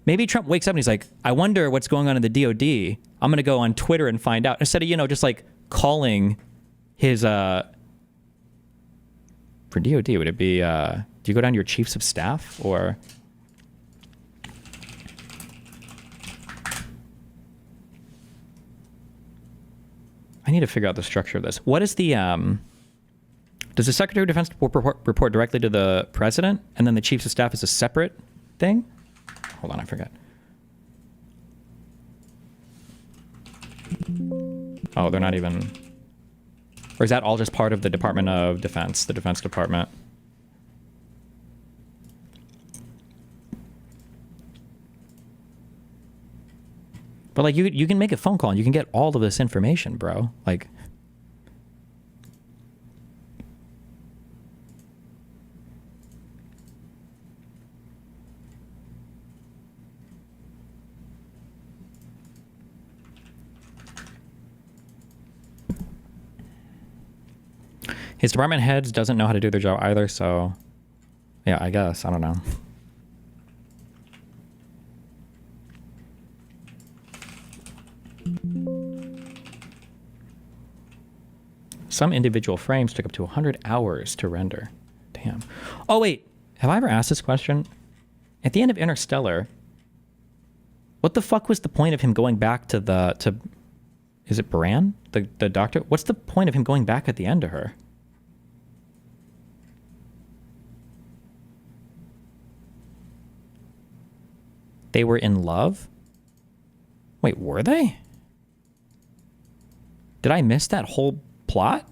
Maybe Trump wakes up and he's like, I wonder what's going on in the DOD. I'm going to go on Twitter and find out. Instead of, just like calling his, for DOD, would it be, do you go down to your chiefs of staff or... I need to figure out the structure of this. What is the, does the Secretary of Defense report directly to the president and then the chiefs of staff is a separate thing? Hold on, I forgot. Oh, they're not even... Or is that all just part of the Department of Defense, the Defense Department? But, like, you can make a phone call and you can get all of this information, bro. Like... His department heads doesn't know how to do their job either, so... Yeah, I guess. I don't know. Some individual frames took up to 100 hours to render. Damn. Oh, wait. Have I ever asked this question? At the end of Interstellar, what the fuck was the point of him going back to is it Baran? The doctor? What's the point of him going back at the end to her? They were in love? Wait, were they? Did I miss that whole plot?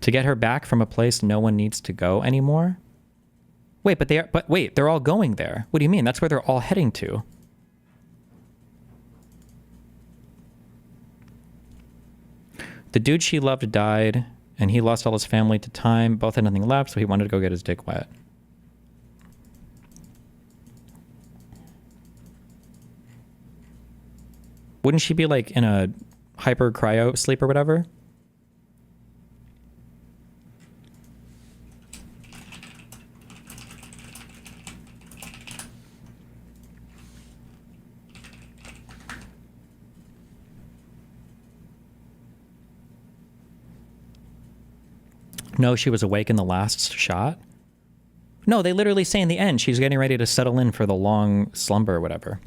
To get her back from a place no one needs to go anymore? Wait, they're all going there. What do you mean? That's where they're all heading to. The dude she loved died, and he lost all his family to time. Both had nothing left, so he wanted to go get his dick wet. Wouldn't she be like in a hyper cryo sleep or whatever? No, she was awake in the last shot. No, they literally say in the end she's getting ready to settle in for the long slumber or whatever.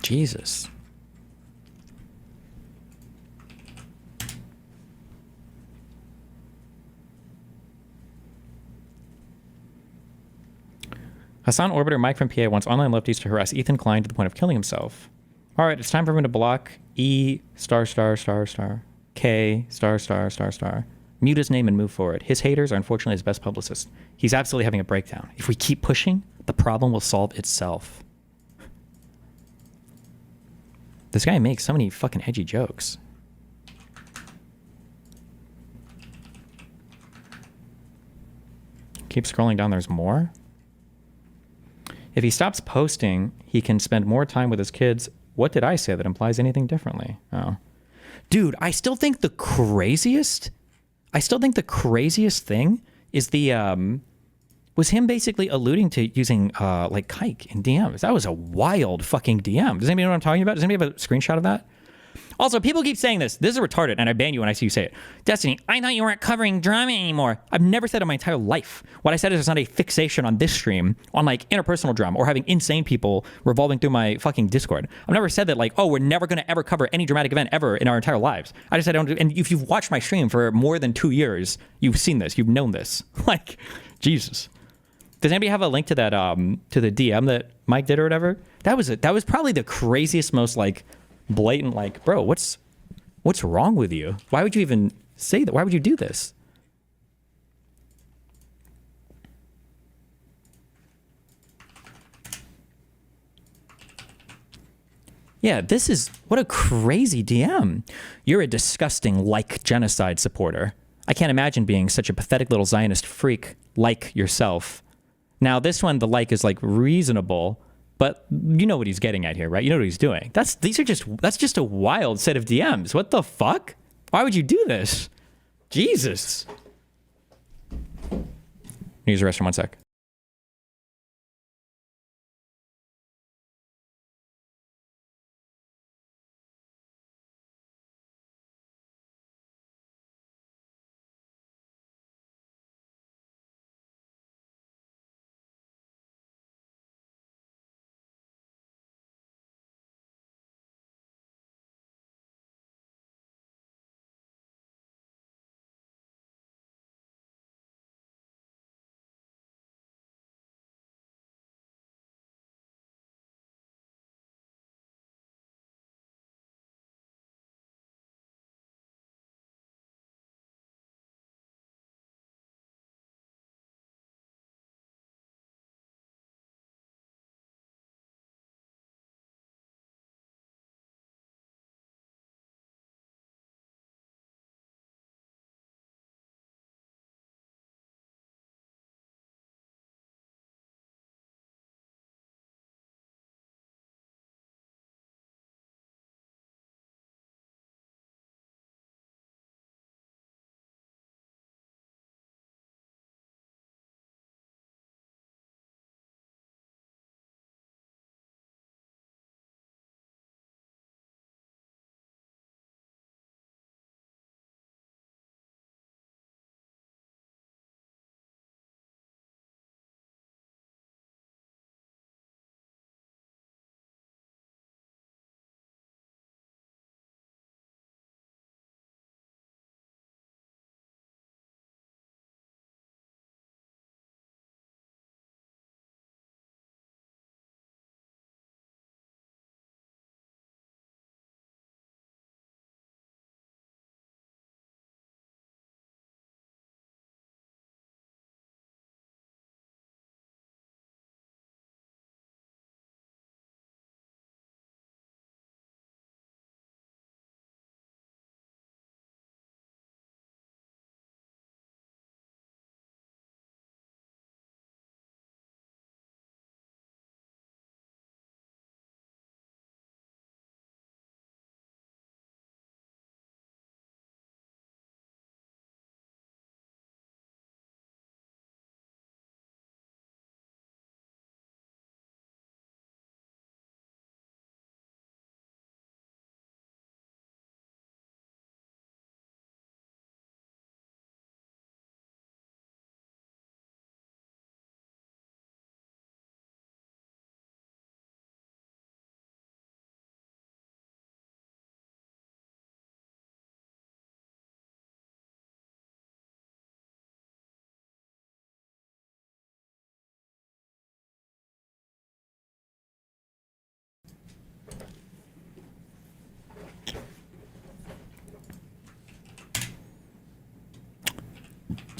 Jesus. Hassan Orbiter Mike from PA wants online lefties to harass Ethan Klein to the point of killing himself. All right, it's time for him to block E star star star star K star star star star. Mute his name and move forward. His haters are unfortunately his best publicist. He's absolutely having a breakdown. If we keep pushing, the problem will solve itself. This guy makes so many fucking edgy jokes. Keep scrolling down, there's more. If he stops posting, he can spend more time with his kids. What did I say that implies anything differently? Oh. Dude, I still think the craziest thing is the, was him basically alluding to using like kike in DMs. That was a wild fucking DM. Does anybody know what I'm talking about? Does anybody have a screenshot of that? Also, people keep saying this. This is retarded, and I ban you when I see you say it. Destiny, I thought you weren't covering drama anymore. I've never said it in my entire life. What I said is there's not a fixation on this stream on like interpersonal drama or having insane people revolving through my fucking Discord. I've never said that like, oh, we're never going to ever cover any dramatic event ever in our entire lives. I just said I don't. And if you've watched my stream for more than 2 years, you've seen this. You've known this. Like, Jesus. Does anybody have a link to that to the DM that Mike did or whatever? That was probably the craziest, most like blatant, like, bro, what's wrong with you? Why would you even say that? Why would you do this? Yeah, this is what a crazy DM. You're a disgusting like genocide supporter. I can't imagine being such a pathetic little Zionist freak like yourself. Now, this one, the like is like reasonable, but you know what he's getting at here, right? You know what he's doing. That's just a wild set of DMs. What the fuck? Why would you do this? Jesus. Use the restroom 1 sec.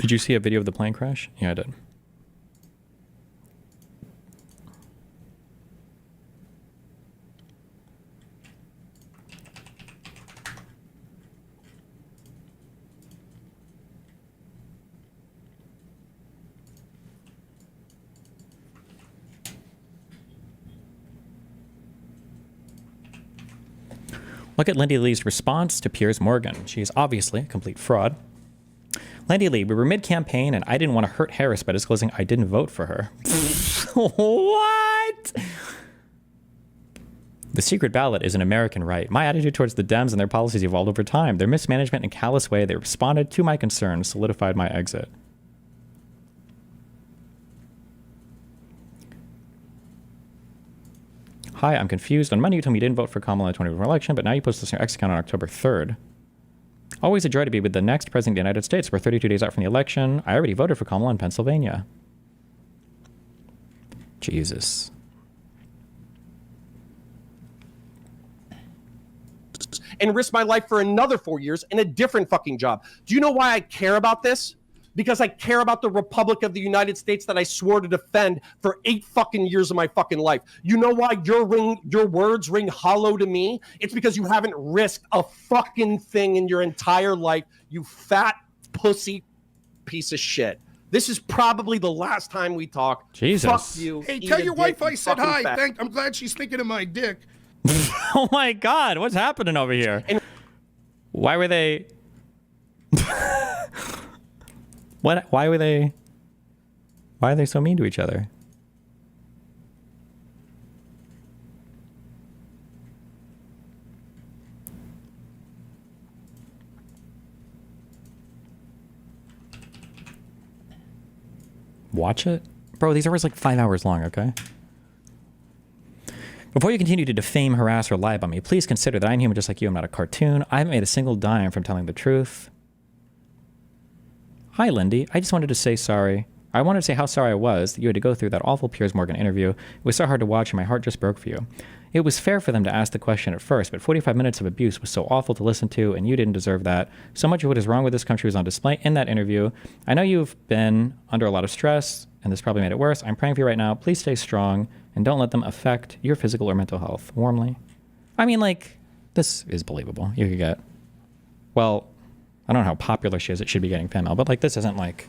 Did you see a video of the plane crash? Yeah, I did. Look at Lindy Lee's response to Piers Morgan. She is obviously a complete fraud. Lindy Lee, we were mid-campaign and I didn't want to hurt Harris by disclosing I didn't vote for her. What? The secret ballot is an American right. My attitude towards the Dems and their policies evolved over time. Their mismanagement and callous way they responded to my concerns solidified my exit. Hi, I'm confused. On Monday, you told me you didn't vote for Kamala in the 2024 election, but now you post this on your X account on October 3rd. Always a joy to be with the next president of the United States. We're 32 days out from the election. I already voted for Kamala in Pennsylvania. Jesus. And risk my life for another 4 years in a different fucking job. Do you know why I care about this? Because I care about the Republic of the United States that I swore to defend for 8 fucking years of my fucking life. You know why your words ring hollow to me? It's because you haven't risked a fucking thing in your entire life, you fat pussy piece of shit. This is probably the last time we talk. Jesus. Fuck you. Hey, tell your wife I said hi. Fat. I'm glad she's thinking of my dick. Oh my God, what's happening over here? Why were they... Why are they so mean to each other? Watch it? Bro, these are always like 5 hours long, okay? Before you continue to defame, harass, or lie about me, please consider that I'm human just like you. I'm not a cartoon. I haven't made a single dime from telling the truth. Hi, Lindy. I just wanted to say sorry. I wanted to say how sorry I was that you had to go through that awful Piers Morgan interview. It was so hard to watch and my heart just broke for you. It was fair for them to ask the question at first, but 45 minutes of abuse was so awful to listen to and you didn't deserve that. So much of what is wrong with this country was on display in that interview. I know you've been under a lot of stress and this probably made it worse. I'm praying for you right now. Please stay strong and don't let them affect your physical or mental health. Warmly. I mean, like, this is believable. You could get, well, I don't know how popular she is. It should be getting fan mail, but like this isn't like...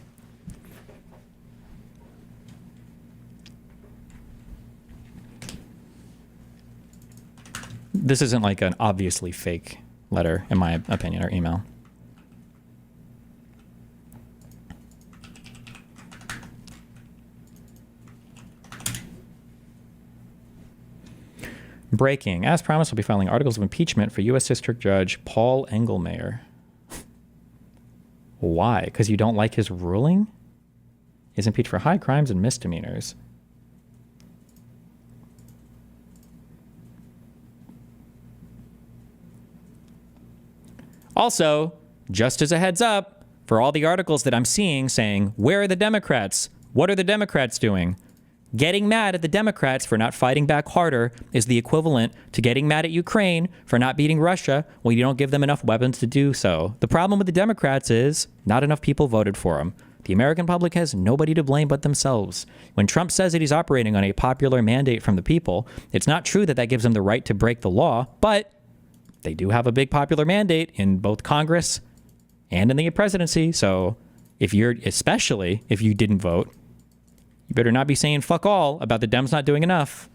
This isn't like an obviously fake letter, in my opinion, or email. Breaking. As promised, we'll be filing articles of impeachment for U.S. District Judge Paul Engelmayer. Why? Because you don't like his ruling? He's impeached for high crimes and misdemeanors. Also, just as a heads up, for all the articles that I'm seeing saying, where are the Democrats? What are the Democrats doing? Getting mad at the Democrats for not fighting back harder is the equivalent to getting mad at Ukraine for not beating Russia when you don't give them enough weapons to do so. The problem with the Democrats is not enough people voted for them. The American public has nobody to blame but themselves. When Trump says that he's operating on a popular mandate from the people, it's not true that that gives them the right to break the law, but they do have a big popular mandate in both Congress and in the presidency. So especially if you didn't vote, you better not be saying fuck all about the Dems not doing enough.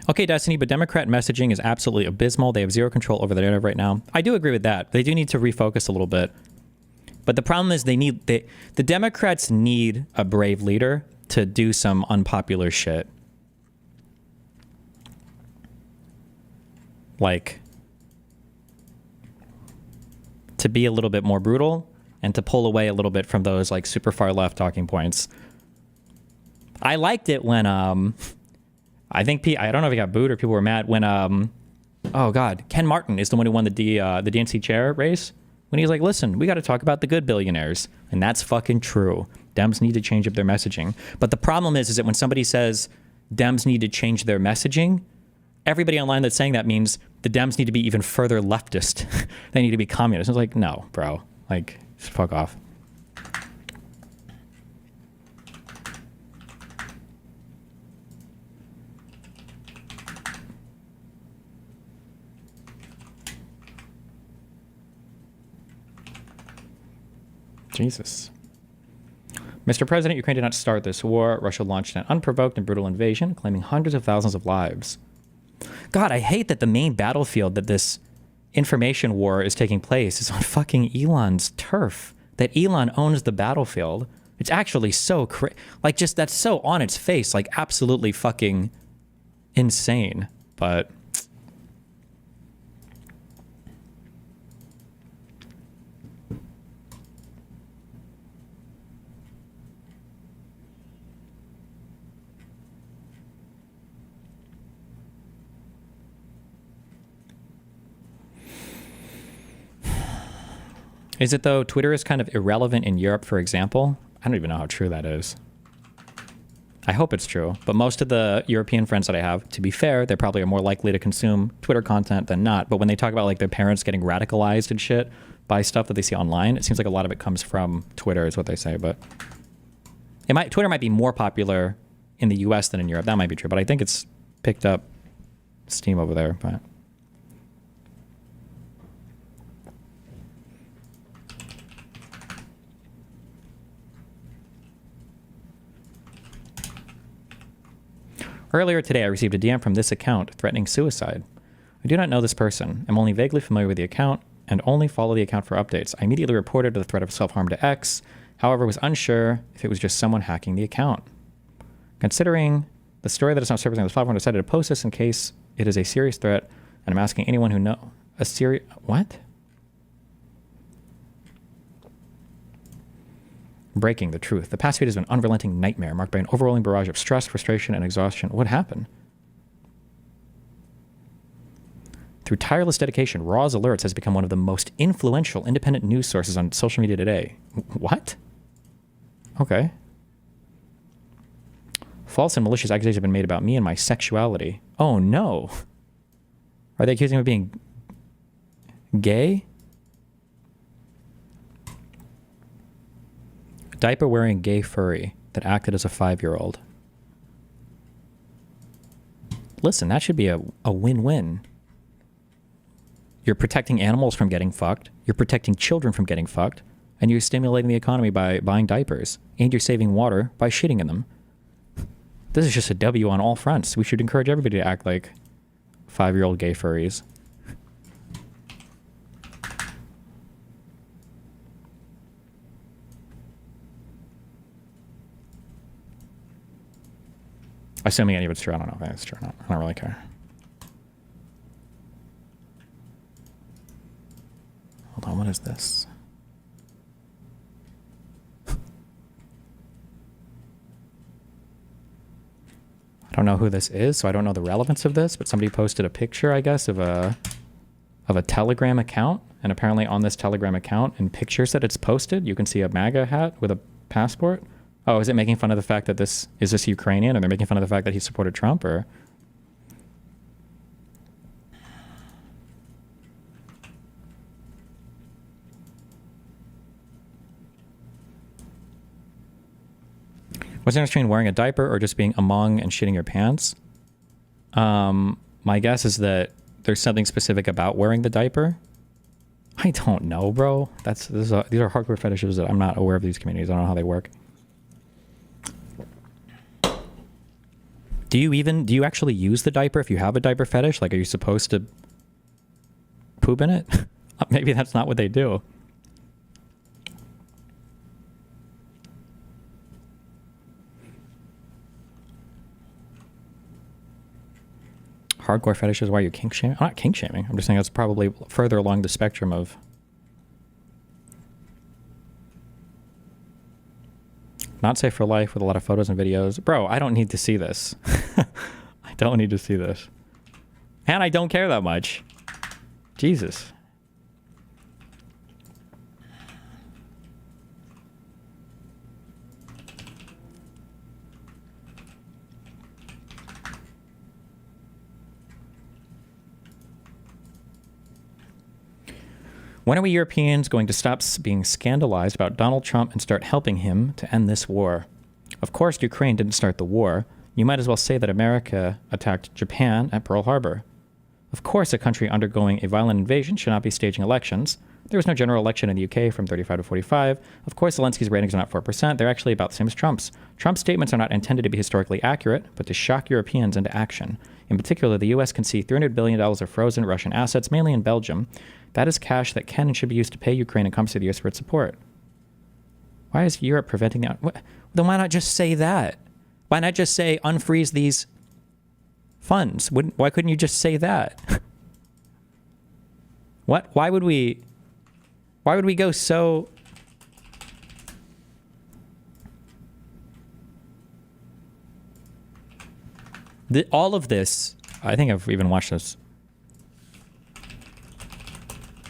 Okay, Destiny, but Democrat messaging is absolutely abysmal. They have zero control over the narrative right now. I do agree with that. They do need to refocus a little bit. But the problem is the Democrats need a brave leader to do some unpopular shit. Like, to be a little bit more brutal and to pull away a little bit from those like super far left talking points. I liked it when I don't know if he got booed or people were mad when oh god, Ken Martin is the one who won the DNC chair race when he's like, listen, we got to talk about the good billionaires. And that's fucking true. Dems need to change up their messaging. But the problem is that when somebody says Dems need to change their messaging, everybody online that's saying that means the Dems need to be even further leftist. They need to be communist. It's like, no, bro. Like, just fuck off. Jesus. Mr. President, Ukraine did not start this war. Russia launched an unprovoked and brutal invasion, claiming hundreds of thousands of lives. God, I hate that the main battlefield that this information war is taking place is on fucking Elon's turf. That Elon owns the battlefield. It's actually so like, just that's so on its face, like absolutely fucking insane. But is it though? Twitter is kind of irrelevant in Europe, for example. I don't even know how true that is. I hope it's true, but most of the European friends that I have, to be fair, they probably are more likely to consume Twitter content than not. But when they talk about like their parents getting radicalized and shit by stuff that they see online, it seems like a lot of it comes from Twitter is what they say. But Twitter might be more popular in the US than in Europe. That might be true, but I think it's picked up steam over there. But earlier today, I received a DM from this account threatening suicide. I do not know this person. I'm only vaguely familiar with the account and only follow the account for updates. I immediately reported the threat of self-harm to X, however, was unsure if it was just someone hacking the account. Considering the story that is not surfacing on this platform, I decided to post this in case it is a serious threat, and I'm asking anyone who knows a serious... What? Breaking the truth. The past week has been an unrelenting nightmare, marked by an overwhelming barrage of stress, frustration, and exhaustion. What happened? Through tireless dedication, Raw's Alerts has become one of the most influential independent news sources on social media today. What? Okay. False and malicious accusations have been made about me and my sexuality. Oh no. Are they accusing me of being gay? Diaper-wearing gay furry that acted as a 5-year-old. Listen, that should be a win-win. You're protecting animals from getting fucked, you're protecting children from getting fucked, and you're stimulating the economy by buying diapers, and you're saving water by shitting in them. This is just a W on all fronts. We should encourage everybody to act like 5-year-old gay furries. Assuming any of it's true, I don't know if it's true or not. I don't really care. Hold on, what is this? I don't know who this is, so I don't know the relevance of this, but somebody posted a picture, I guess, of a Telegram account, and apparently on this Telegram account, in pictures that it's posted, you can see a MAGA hat with a passport. Oh, is it making fun of the fact that is this Ukrainian, or they're making fun of the fact that he supported Trump, or? What's the difference between wearing a diaper or just being among and shitting your pants? My guess is that there's something specific about wearing the diaper. I don't know, bro. These are hardcore fetishes that I'm not aware of these communities. I don't know how they work. Do you actually use the diaper if you have a diaper fetish? Like, are you supposed to poop in it? Maybe that's not what they do. Hardcore fetishes, why are you kink shaming? I'm not kink shaming. I'm just saying that's probably further along the spectrum of... Not safe for life with a lot of photos and videos. Bro, I don't need to see this. I don't need to see this. And I don't care that much. Jesus. When are we Europeans going to stop being scandalized about Donald Trump and start helping him to end this war? Of course, Ukraine didn't start the war. You might as well say that America attacked Japan at Pearl Harbor. Of course, a country undergoing a violent invasion should not be staging elections. There was no general election in the UK from 35 to 45. Of course, Zelensky's ratings are not 4%. They're actually about the same as Trump's. Trump's statements are not intended to be historically accurate, but to shock Europeans into action. In particular, the US can see $300 billion of frozen Russian assets, mainly in Belgium. That is cash that can and should be used to pay Ukraine and compensate the US for its support. Why is Europe preventing that? Then why not just say that? Why not just say unfreeze these funds? Why couldn't you just say that? What? Why would we go so... all of this, I think I've even watched this.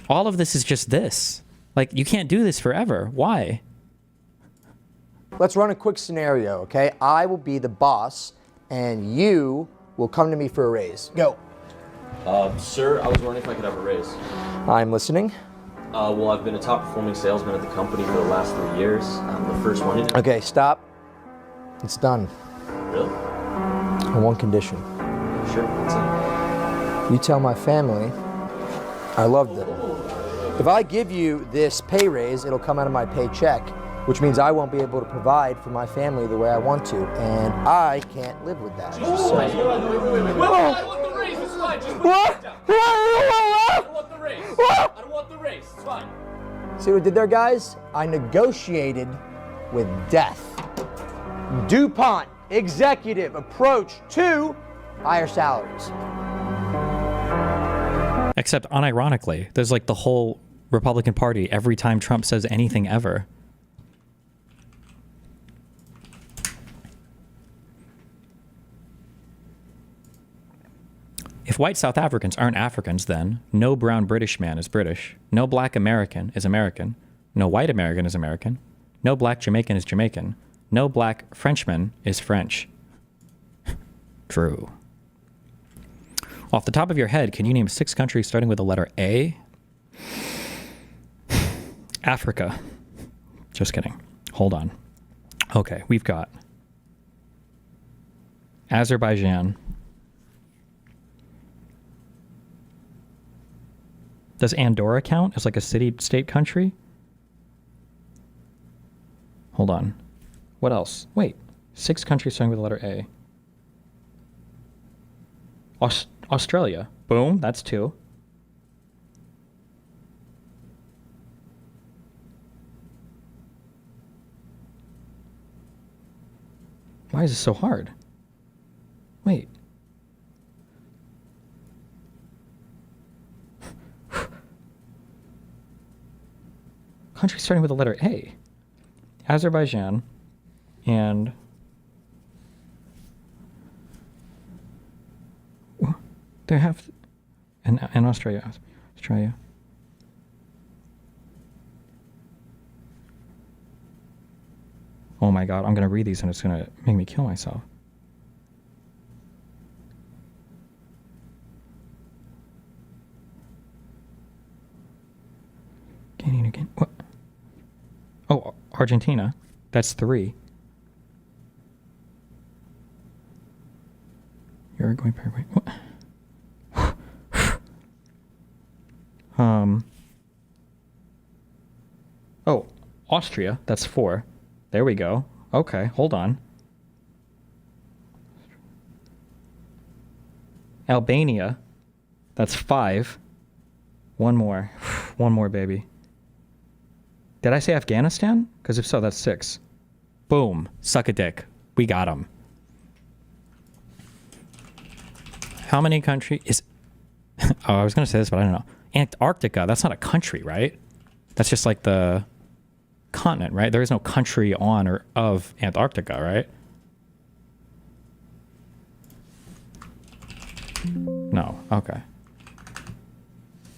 All of this is just this. Like, you can't do this forever. Why? Let's run a quick scenario, okay? I will be the boss, and you will come to me for a raise. Go. Sir, I was wondering if I could have a raise. I'm listening. Well, I've been a top performing salesman at the company for the last 3 years. I'm the first one in there. Okay, stop. It's done. Really? On one condition. Sure, what's that? You tell my family I loved them. If I give you this pay raise, it'll come out of my paycheck, which means I won't be able to provide for my family the way I want to, and I can't live with that. So, I want the raise, it's fine. Just put what? it down. I don't want the raise. I don't want the raise, it's fine. See what I did there, guys? I negotiated with death. DuPont executive approach to higher salaries. Except unironically, there's like the whole Republican Party every time Trump says anything ever. If white South Africans aren't Africans, then no brown British man is British. No black American is American. No white American is American. No black Jamaican is Jamaican. No black Frenchman is French. True. Off the top of your head, can you name 6 countries starting with the letter A? Africa. Just kidding. Hold on. Okay, we've got Azerbaijan. Does Andorra count as like a city-state country? Hold on. What else? Wait. 6 countries starting with the letter A. Australia. Boom, that's 2. Why is this so hard? Wait. Country starting with the letter A. Azerbaijan and they have and Australia. Oh my god, I'm gonna read these and it's gonna make me kill myself. Again. What? Oh, Argentina. That's 3. Uruguay, Paraguay. What? Oh, Austria. That's 4. There we go. Okay, hold on. Albania. That's 5. One more. One more, baby. Did I say Afghanistan? Because if so, that's 6. Boom. Suck a dick. We got them. How many countries is... Oh, I was going to say this, but I don't know. Antarctica, that's not a country, right? That's just like the continent, right? There is no country on or of Antarctica, right? No. Okay.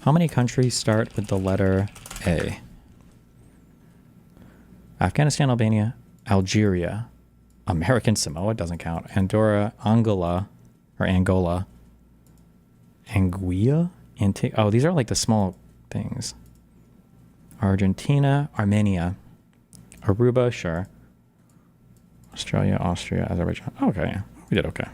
How many countries start with the letter A? Afghanistan, Albania, Algeria, American Samoa doesn't count. Andorra, Angola, Anguilla, oh, these are like the small things. Argentina, Armenia, Aruba, sure. Australia, Austria, Azerbaijan. Okay, yeah, we did okay.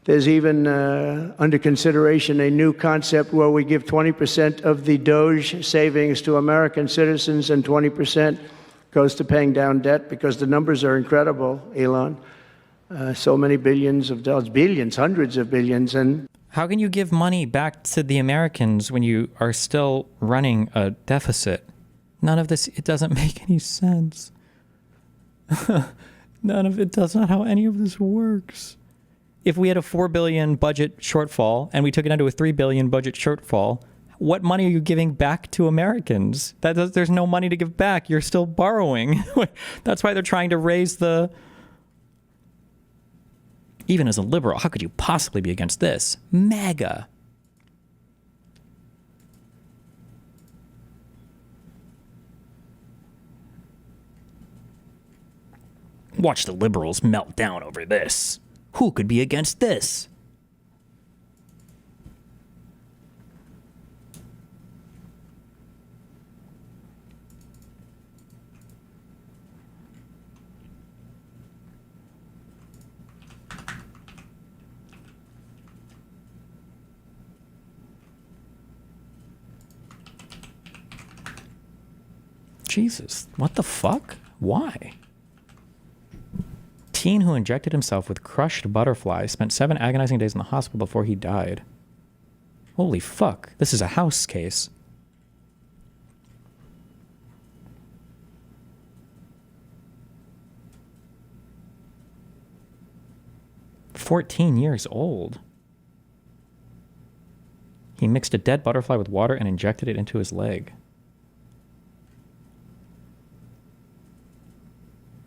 There's even under consideration a new concept where we give 20% of the Doge savings to American citizens and 20% goes to paying down debt, because the numbers are incredible, Elon. So many billions of dollars, billions, hundreds of billions. And how can you give money back to the Americans when you are still running a deficit? None of this, it doesn't make any sense. None of it, that's not how any of this works. If we had a $4 billion budget shortfall and we took it down to a $3 billion budget shortfall, what money are you giving back to Americans? There's no money to give back. You're still borrowing. That's why they're trying to raise the... Even as a liberal, how could you possibly be against this? MAGA. Watch the liberals melt down over this. Who could be against this? Jesus, what the fuck? Why? Teen who injected himself with crushed butterfly spent 7 agonizing days in the hospital before he died. Holy fuck, this is a house case. "14 years old. He mixed a dead butterfly with water and injected it into his leg.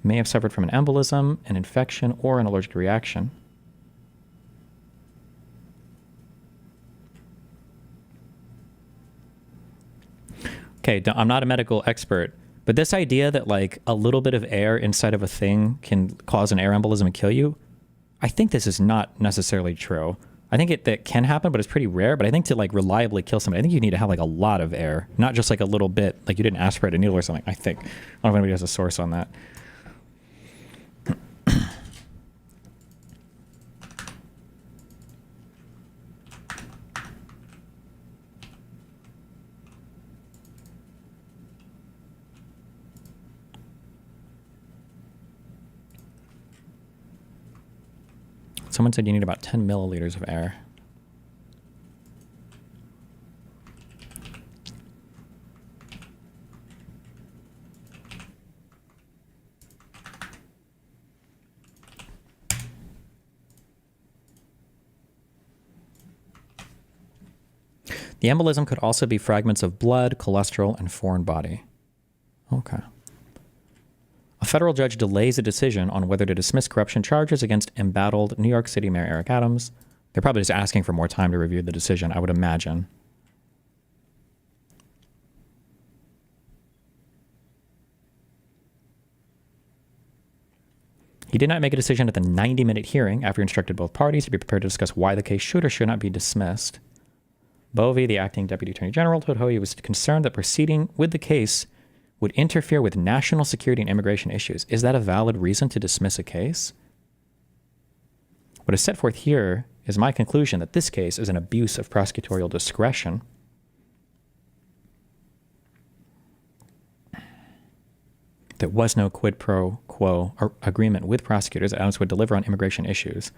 May have suffered from an embolism, an infection, or an allergic reaction. Okay, I'm not a medical expert, but this idea that like a little bit of air inside of a thing can cause an air embolism and kill you, I think this is not necessarily true. I think that can happen, but it's pretty rare. But I think to like reliably kill somebody, I think you need to have like a lot of air, not just like a little bit, like you didn't aspirate a needle or something. I think. I don't know if anybody has a source on that. Someone said you need about 10 milliliters of air. The embolism could also be fragments of blood, cholesterol, and foreign body. Okay. A federal judge delays a decision on whether to dismiss corruption charges against embattled New York City Mayor Eric Adams. They're probably just asking for more time to review the decision, I would imagine. He did not make a decision at the 90-minute hearing after he instructed both parties to be prepared to discuss why the case should or should not be dismissed. Bovee, the acting deputy attorney general, told Ho he was concerned that proceeding with the case would interfere with national security and immigration issues. Is that a valid reason to dismiss a case? What is set forth here is my conclusion that this case is an abuse of prosecutorial discretion. There was no quid pro quo agreement with prosecutors. Adams would deliver on immigration issues.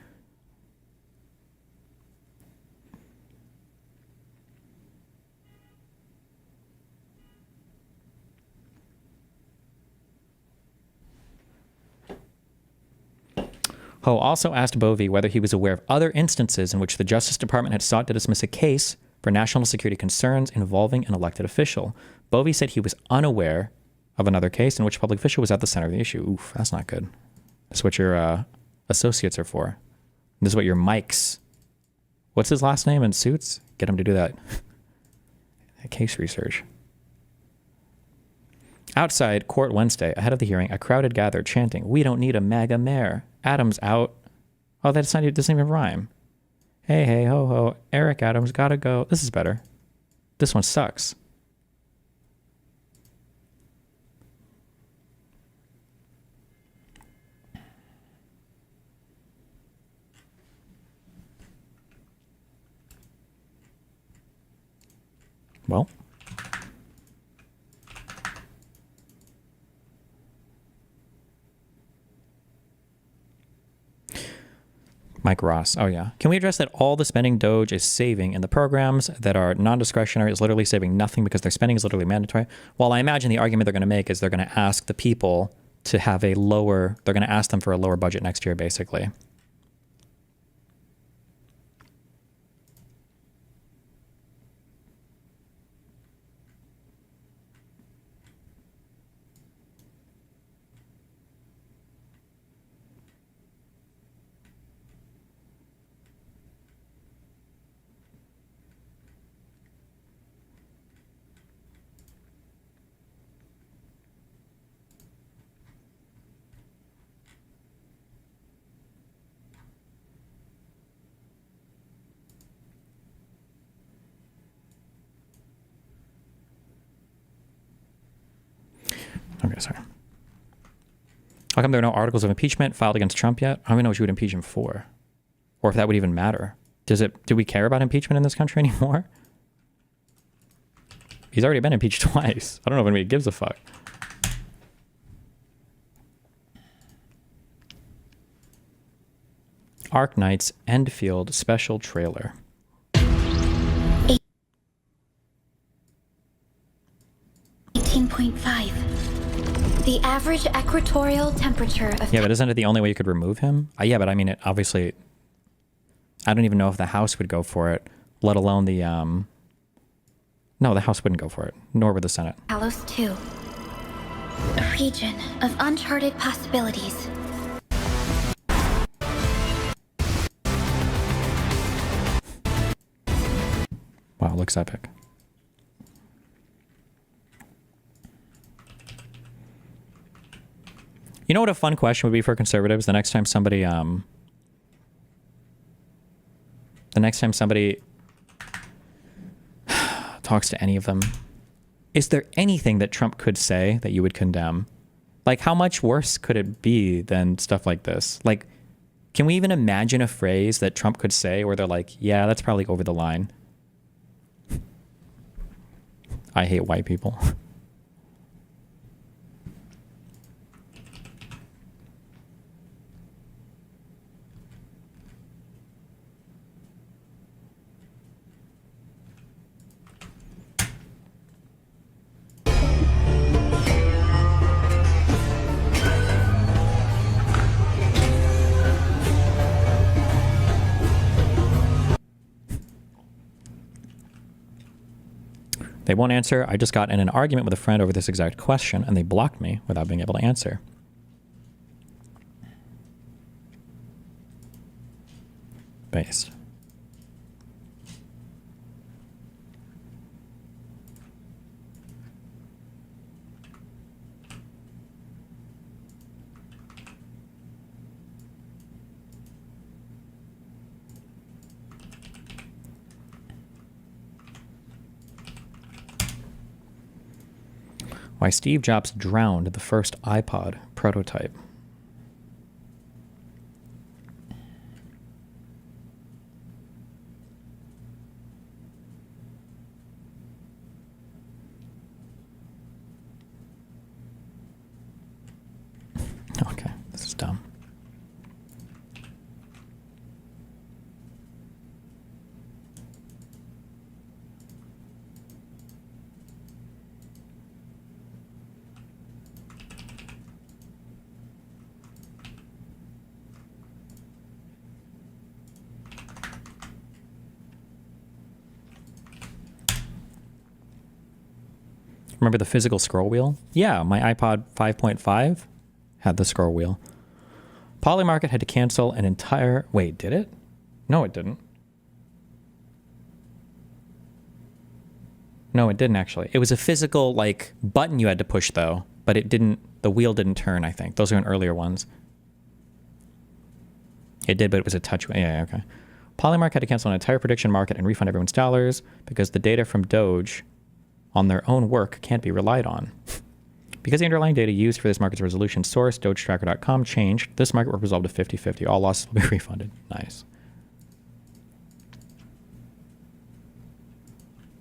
Ho also asked Bovey whether he was aware of other instances in which the Justice Department had sought to dismiss a case for national security concerns involving an elected official. Bovey said he was unaware of another case in which a public official was at the center of the issue. Oof, that's not good. That's what your associates are for. This is what your Mike's, what's his last name in Suits? Get him to do that. Case research. Outside court Wednesday, ahead of the hearing, a crowd had gathered, chanting, "We don't need a MAGA mayor. Adams out." Oh, that's not, it doesn't even rhyme. Hey, hey, ho, ho. Eric Adams gotta go. This is better. This one sucks. Well. Mike Ross. Oh, yeah. Can we address that all the spending Doge is saving in the programs that are non-discretionary is literally saving nothing because their spending is literally mandatory? Well, I imagine the argument they're going to make is they're going to ask the people to have a lower, they're going to ask them for a lower budget next year, basically. Okay, sorry. How come there are no articles of impeachment filed against Trump yet? I don't even know what you would impeach him for. Or if that would even matter. Do we care about impeachment in this country anymore? He's already been impeached twice. I don't know if anybody gives a fuck. Arc Knight's Enfield special trailer. The average equatorial temperature of... Yeah, but isn't it the only way you could remove him? Yeah, but I mean, it obviously... I don't even know if the House would go for it, let alone the... No, the House wouldn't go for it, nor would the Senate. Talos 2. A region of uncharted possibilities. Wow, looks epic. You know what a fun question would be for conservatives? The next time somebody talks to any of them, is there anything that Trump could say that you would condemn? Like, how much worse could it be than stuff like this? Like, can we even imagine a phrase that Trump could say where they're like, yeah, that's probably over the line? I hate white people. They won't answer. I just got in an argument with a friend over this exact question, and they blocked me without being able to answer. Based. Why Steve Jobs drowned the first iPod prototype. Remember the physical scroll wheel? Yeah, my iPod 5.5 had the scroll wheel. Polymarket had to cancel an entire... Wait, did it? No, it didn't. No, it didn't actually. It was a physical, like, button you had to push, though. But it didn't... The wheel didn't turn, I think. Those are in earlier ones. It did, but it was a touch... Yeah, okay. Polymark had to cancel an entire prediction market and refund everyone's dollars because the data from Doge on their own work can't be relied on. Because the underlying data used for this market's resolution source, DogeTracker.com, changed, this market was resolved to 50-50. All losses will be refunded. Nice.